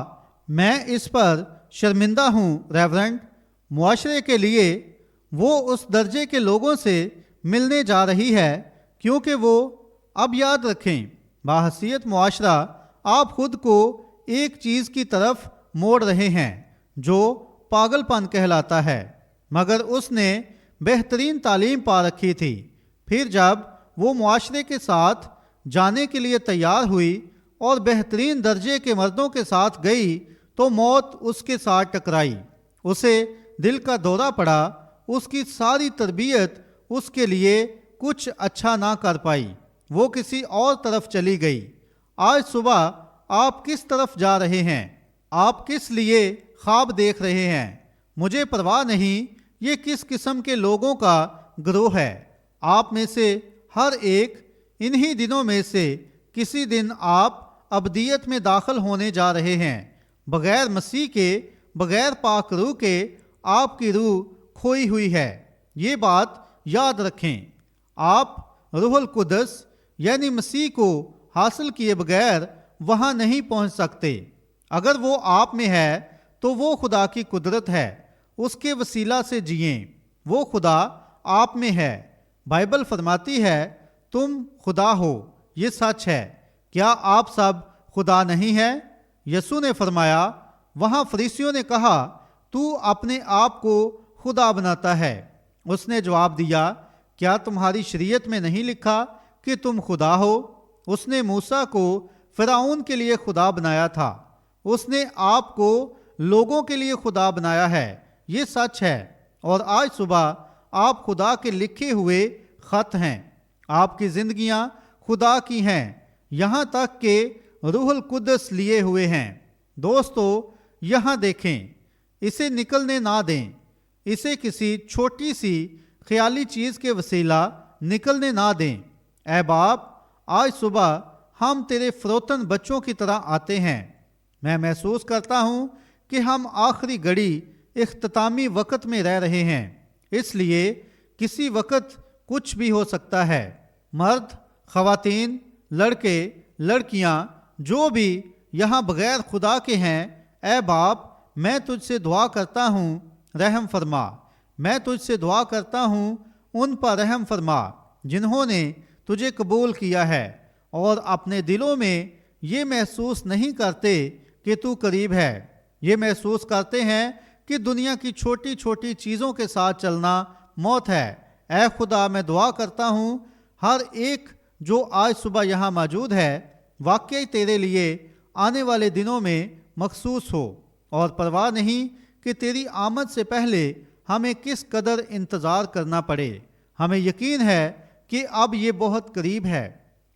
میں اس پر شرمندہ ہوں ریورنڈ۔ معاشرے کے لیے وہ اس درجے کے لوگوں سے ملنے جا رہی ہے کیونکہ وہ، اب یاد رکھیں بحیثیت معاشرہ آپ خود کو ایک چیز کی طرف موڑ رہے ہیں جو پاگل پن کہلاتا ہے، مگر اس نے بہترین تعلیم پا رکھی تھی۔ پھر جب وہ معاشرے کے ساتھ جانے کے لیے تیار ہوئی اور بہترین درجے کے مردوں کے ساتھ گئی تو موت اس کے ساتھ ٹکرائی۔ اسے دل کا دورہ پڑا۔ اس کی ساری تربیت اس کے لیے کچھ اچھا نہ کر پائی۔ وہ کسی اور طرف چلی گئی۔ آج صبح آپ کس طرف جا رہے ہیں؟ آپ کس لیے خواب دیکھ رہے ہیں؟ مجھے پرواہ نہیں یہ کس قسم کے لوگوں کا گروہ ہے۔ آپ میں سے ہر ایک انہی دنوں میں سے کسی دن آپ ابدیت میں داخل ہونے جا رہے ہیں۔ بغیر مسیح کے، بغیر پاک روح کے آپ کی روح کھوئی ہوئی ہے۔ یہ بات یاد رکھیں۔ آپ روح القدس یعنی مسیح کو حاصل کیے بغیر وہاں نہیں پہنچ سکتے۔ اگر وہ آپ میں ہے تو وہ خدا کی قدرت ہے۔ اس کے وسیلہ سے جئیں۔ وہ خدا آپ میں ہے۔ بائبل فرماتی ہے تم خدا ہو۔ یہ سچ ہے۔ کیا آپ سب خدا نہیں ہے؟ یسوع نے فرمایا، وہاں فریسیوں نے کہا تو اپنے آپ کو خدا بناتا ہے۔ اس نے جواب دیا، کیا تمہاری شریعت میں نہیں لکھا کہ تم خدا ہو؟ اس نے موسیٰ کو فرعون کے لیے خدا بنایا تھا۔ اس نے آپ کو لوگوں کے لیے خدا بنایا ہے۔ یہ سچ ہے۔ اور آج صبح آپ خدا کے لکھے ہوئے خط ہیں۔ آپ کی زندگیاں خدا کی ہیں، یہاں تک کہ روح القدس لیے ہوئے ہیں۔ دوستو یہاں دیکھیں، اسے نکلنے نہ دیں۔ اسے کسی چھوٹی سی خیالی چیز کے وسیلہ نکلنے نہ دیں۔ اے باپ، آج صبح ہم تیرے فروتن بچوں کی طرح آتے ہیں۔ میں محسوس کرتا ہوں کہ ہم آخری گھڑی اختتامی وقت میں رہ رہے ہیں، اس لیے کسی وقت کچھ بھی ہو سکتا ہے۔ مرد، خواتین، لڑکے، لڑکیاں، جو بھی یہاں بغیر خدا کے ہیں، اے باپ، میں تجھ سے دعا کرتا ہوں، رحم فرما۔ میں تجھ سے دعا کرتا ہوں، ان پر رحم فرما جنہوں نے تجھے قبول کیا ہے اور اپنے دلوں میں یہ محسوس نہیں کرتے کہ تو قریب ہے۔ یہ محسوس کرتے ہیں کہ دنیا کی چھوٹی چھوٹی چیزوں کے ساتھ چلنا موت ہے۔ اے خدا، میں دعا کرتا ہوں ہر ایک جو آج صبح یہاں موجود ہے واقعی تیرے لیے آنے والے دنوں میں مخصوص ہو، اور پرواہ نہیں کہ تیری آمد سے پہلے ہمیں کس قدر انتظار کرنا پڑے۔ ہمیں یقین ہے کہ اب یہ بہت قریب ہے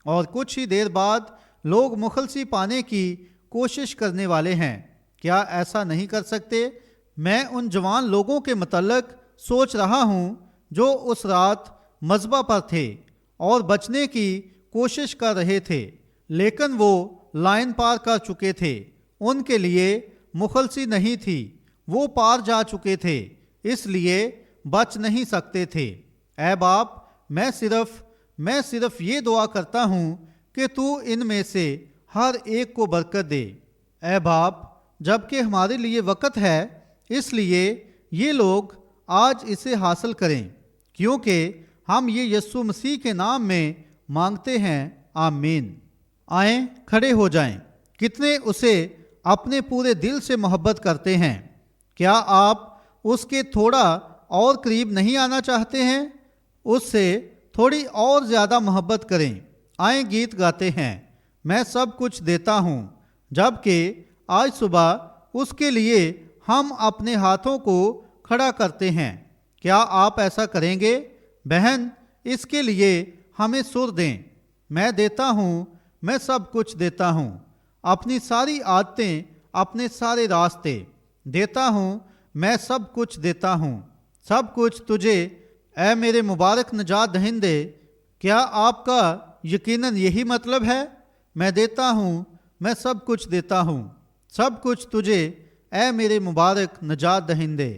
اور کچھ ہی دیر بعد لوگ مخلصی پانے کی کوشش کرنے والے ہیں۔ کیا ایسا نہیں کر سکتے؟ میں ان جوان لوگوں کے متعلق سوچ رہا ہوں جو اس رات مذبح پر تھے اور بچنے کی کوشش کر رہے تھے، لیکن وہ لائن پار کر چکے تھے۔ ان کے لیے مخلصی نہیں تھی، وہ پار جا چکے تھے، اس لیے بچ نہیں سکتے تھے۔ اے باپ، میں صرف یہ دعا کرتا ہوں کہ تو ان میں سے ہر ایک کو برکت دے۔ اے باپ، جبکہ ہمارے لیے وقت ہے، اس لیے یہ لوگ آج اسے حاصل کریں، کیونکہ ہم یہ یسوع مسیح کے نام میں مانگتے ہیں، آمین۔ آئیں، کھڑے ہو جائیں۔ کتنے اسے اپنے پورے دل سے محبت کرتے ہیں؟ کیا آپ اس کے تھوڑا اور قریب نہیں آنا چاہتے ہیں؟ اس سے تھوڑی اور زیادہ محبت کریں۔ آئیں، گیت گاتے ہیں، میں سب کچھ دیتا ہوں، جبکہ آج صبح اس کے لیے ہم اپنے ہاتھوں کو کھڑا کرتے ہیں۔ کیا آپ ایسا کریں گے؟ بہن، اس کے لیے ہمیں سر دیں۔ میں دیتا ہوں، میں سب کچھ دیتا ہوں، اپنی ساری عادتیں، اپنے سارے راستے دیتا ہوں، میں سب کچھ دیتا ہوں، سب کچھ تجھے، اے میرے مبارک نجات دہندے۔ کیا آپ کا یقیناً یہی مطلب ہے؟ میں دیتا ہوں، میں سب کچھ دیتا ہوں، سب کچھ تجھے، اے میرے مبارک نجات دہندے۔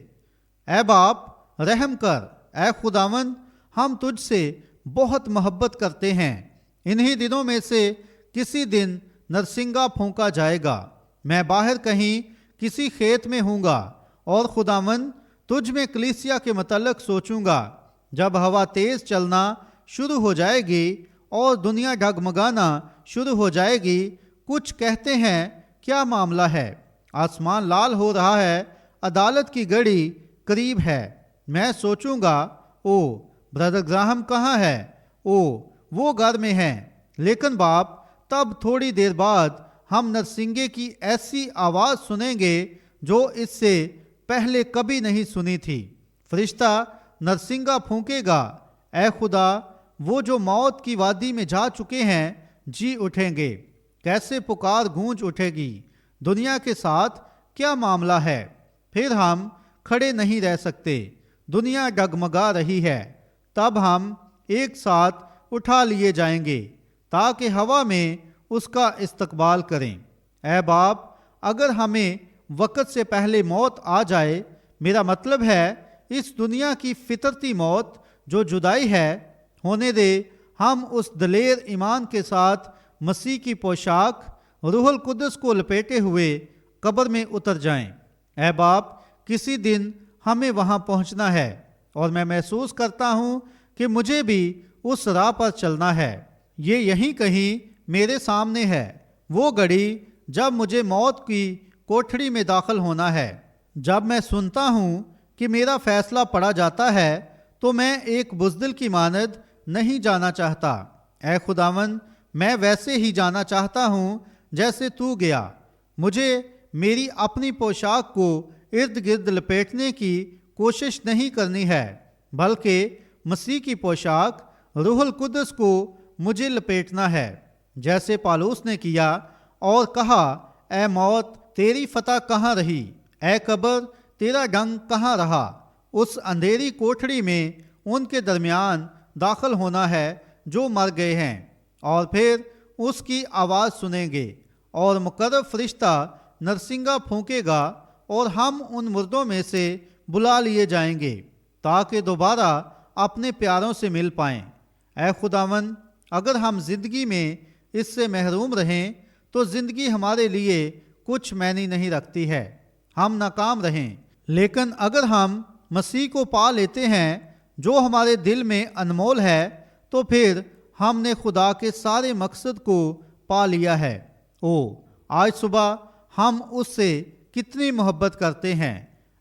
اے باپ، رحم کر۔ اے خداوند، ہم تجھ سے بہت محبت کرتے ہیں۔ انہی دنوں میں سے کسی دن نرسنگا پھونکا جائے گا، میں باہر کہیں کسی کھیت میں ہوں گا اور خداوند تجھ میں کلیسیا کے متعلق سوچوں گا۔ جب ہوا تیز چلنا شروع ہو جائے گی اور دنیا ڈگمگانا شروع ہو جائے گی، کچھ کہتے ہیں کیا معاملہ ہے؟ آسمان لال ہو رہا ہے، عدالت کی گھڑی قریب ہے۔ میں سوچوں گا، او برادر گراہم کہاں ہے؟ او وہ گھر میں ہیں۔ لیکن باپ، تب تھوڑی دیر بعد ہم نرسنگے کی ایسی آواز سنیں گے جو اس سے پہلے کبھی نہیں سنی تھی۔ فرشتہ نرسنگا پھونکے گا۔ اے خدا، وہ جو موت کی وادی میں جا چکے ہیں جی اٹھیں گے۔ کیسے پکار گونج اٹھے گی، دنیا کے ساتھ کیا معاملہ ہے؟ پھر ہم کھڑے نہیں رہ سکتے، دنیا ڈگمگا رہی ہے۔ تب ہم ایک ساتھ اٹھا لیے جائیں گے تاکہ ہوا میں اس کا استقبال کریں۔ اے باپ، اگر ہمیں وقت سے پہلے موت آ جائے، میرا مطلب ہے اس دنیا کی فطرتی موت جو جدائی ہے، ہونے دے، ہم اس دلیر ایمان کے ساتھ مسیح کی پوشاک روح القدس کو لپیٹے ہوئے قبر میں اتر جائیں۔ اے باپ، کسی دن ہمیں وہاں پہنچنا ہے، اور میں محسوس کرتا ہوں کہ مجھے بھی اس راہ پر چلنا ہے۔ یہ یہیں کہیں میرے سامنے ہے، وہ گھڑی جب مجھے موت کی کوٹھڑی میں داخل ہونا ہے۔ جب میں سنتا ہوں کہ میرا فیصلہ پڑا جاتا ہے تو میں ایک بزدل کی مانند نہیں جانا چاہتا۔ اے خداوند، میں ویسے ہی جانا چاہتا ہوں جیسے تو گیا۔ مجھے میری اپنی پوشاک کو ارد گرد لپیٹنے کی کوشش نہیں کرنی ہے، بلکہ مسیح کی پوشاک روح القدس کو مجھے لپیٹنا ہے، جیسے پالوس نے کیا اور کہا، اے موت تیری فتح کہاں رہی؟ اے قبر تیرا ڈنگ کہاں رہا؟ اس اندھیری کوٹھڑی میں ان کے درمیان داخل ہونا ہے جو مر گئے ہیں، اور پھر اس کی آواز سنیں گے اور مقرب فرشتہ نرسنگا پھونکے گا اور ہم ان مردوں میں سے بلا لیے جائیں گے تاکہ دوبارہ اپنے پیاروں سے مل پائیں۔ اے خداوند، اگر ہم زندگی میں اس سے محروم رہیں تو زندگی ہمارے لیے کچھ معنی نہیں رکھتی ہے، ہم ناکام رہیں۔ لیکن اگر ہم مسیح کو پا لیتے ہیں جو ہمارے دل میں انمول ہے، تو پھر ہم نے خدا کے سارے مقصد کو پا لیا ہے۔ آج صبح ہم اس سے کتنی محبت کرتے ہیں۔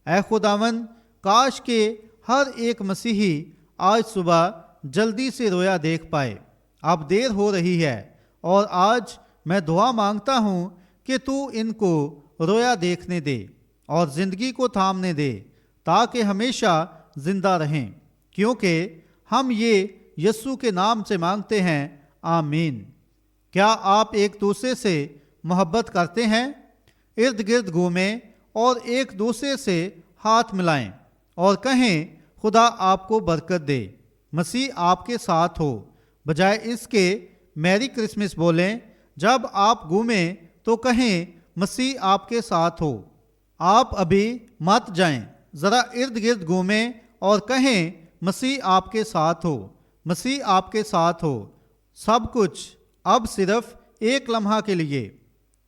اے خداوند، کاش کہ ہر ایک مسیحی آج صبح جلدی سے رویا دیکھ پائے۔ اب دیر ہو رہی ہے اور آج میں دعا مانگتا ہوں کہ تو ان کو رویا دیکھنے دے اور زندگی کو تھامنے دے تاکہ ہمیشہ زندہ رہیں، کیونکہ ہم یہ یسوع کے نام سے مانگتے ہیں، آمین۔ کیا آپ ایک دوسرے سے محبت کرتے ہیں؟ ارد گرد گھومیں اور ایک دوسرے سے ہاتھ ملائیں اور کہیں خدا آپ کو برکت دے، مسیح آپ کے ساتھ ہو۔ بجائے اس کے میری کرسمس بولیں۔ جب آپ گھومیں تو کہیں مسیح آپ کے ساتھ ہو۔ آپ ابھی مت جائیں، ذرا ارد گرد گھومیں اور کہیں مسیح آپ کے ساتھ ہو، مسیح آپ کے ساتھ ہو۔ سب کچھ اب صرف ایک لمحہ کے لیے،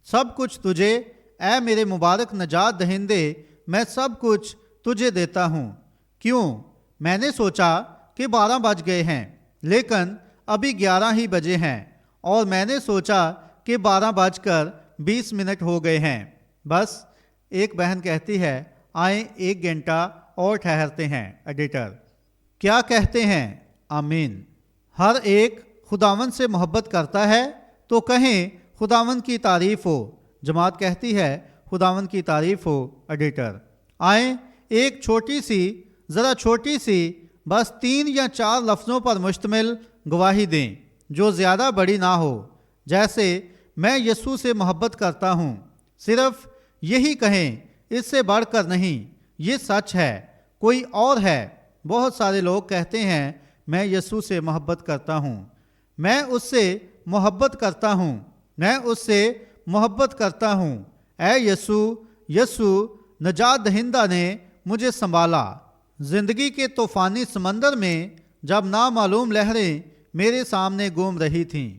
سب کچھ تجھے اے میرے مبارک نجات دہندے، میں سب کچھ تجھے دیتا ہوں۔ کیوں؟ میں نے سوچا کہ 12 بج گئے ہیں، لیکن ابھی 11 ہی بجے ہیں، اور میں نے سوچا کہ 12:20 ہو گئے ہیں۔ بس ایک بہن کہتی ہے آئیں 1 گھنٹہ اور ٹھہرتے ہیں۔ ایڈیٹر کیا کہتے ہیں؟ آمین۔ ہر ایک خداوند سے محبت کرتا ہے تو کہیں خداوند کی تعریف ہو۔ جماعت کہتی ہے خداوند کی تعریف ہو۔ ایڈیٹر آئیں ایک چھوٹی سی، ذرا چھوٹی سی، بس 3 یا 4 لفظوں پر مشتمل گواہی دیں جو زیادہ بڑی نہ ہو، جیسے میں یسوع سے محبت کرتا ہوں۔ صرف یہی کہیں، اس سے بڑھ کر نہیں۔ یہ سچ ہے، کوئی اور ہے۔ بہت سارے لوگ کہتے ہیں میں یسوع سے محبت کرتا ہوں، میں اس سے محبت کرتا ہوں، میں اس سے محبت کرتا ہوں۔ اے یسوع، یسوع نجات دہندہ نے مجھے سنبھالا زندگی کے طوفانی سمندر میں، جب نامعلوم لہریں میرے سامنے گھوم رہی تھیں۔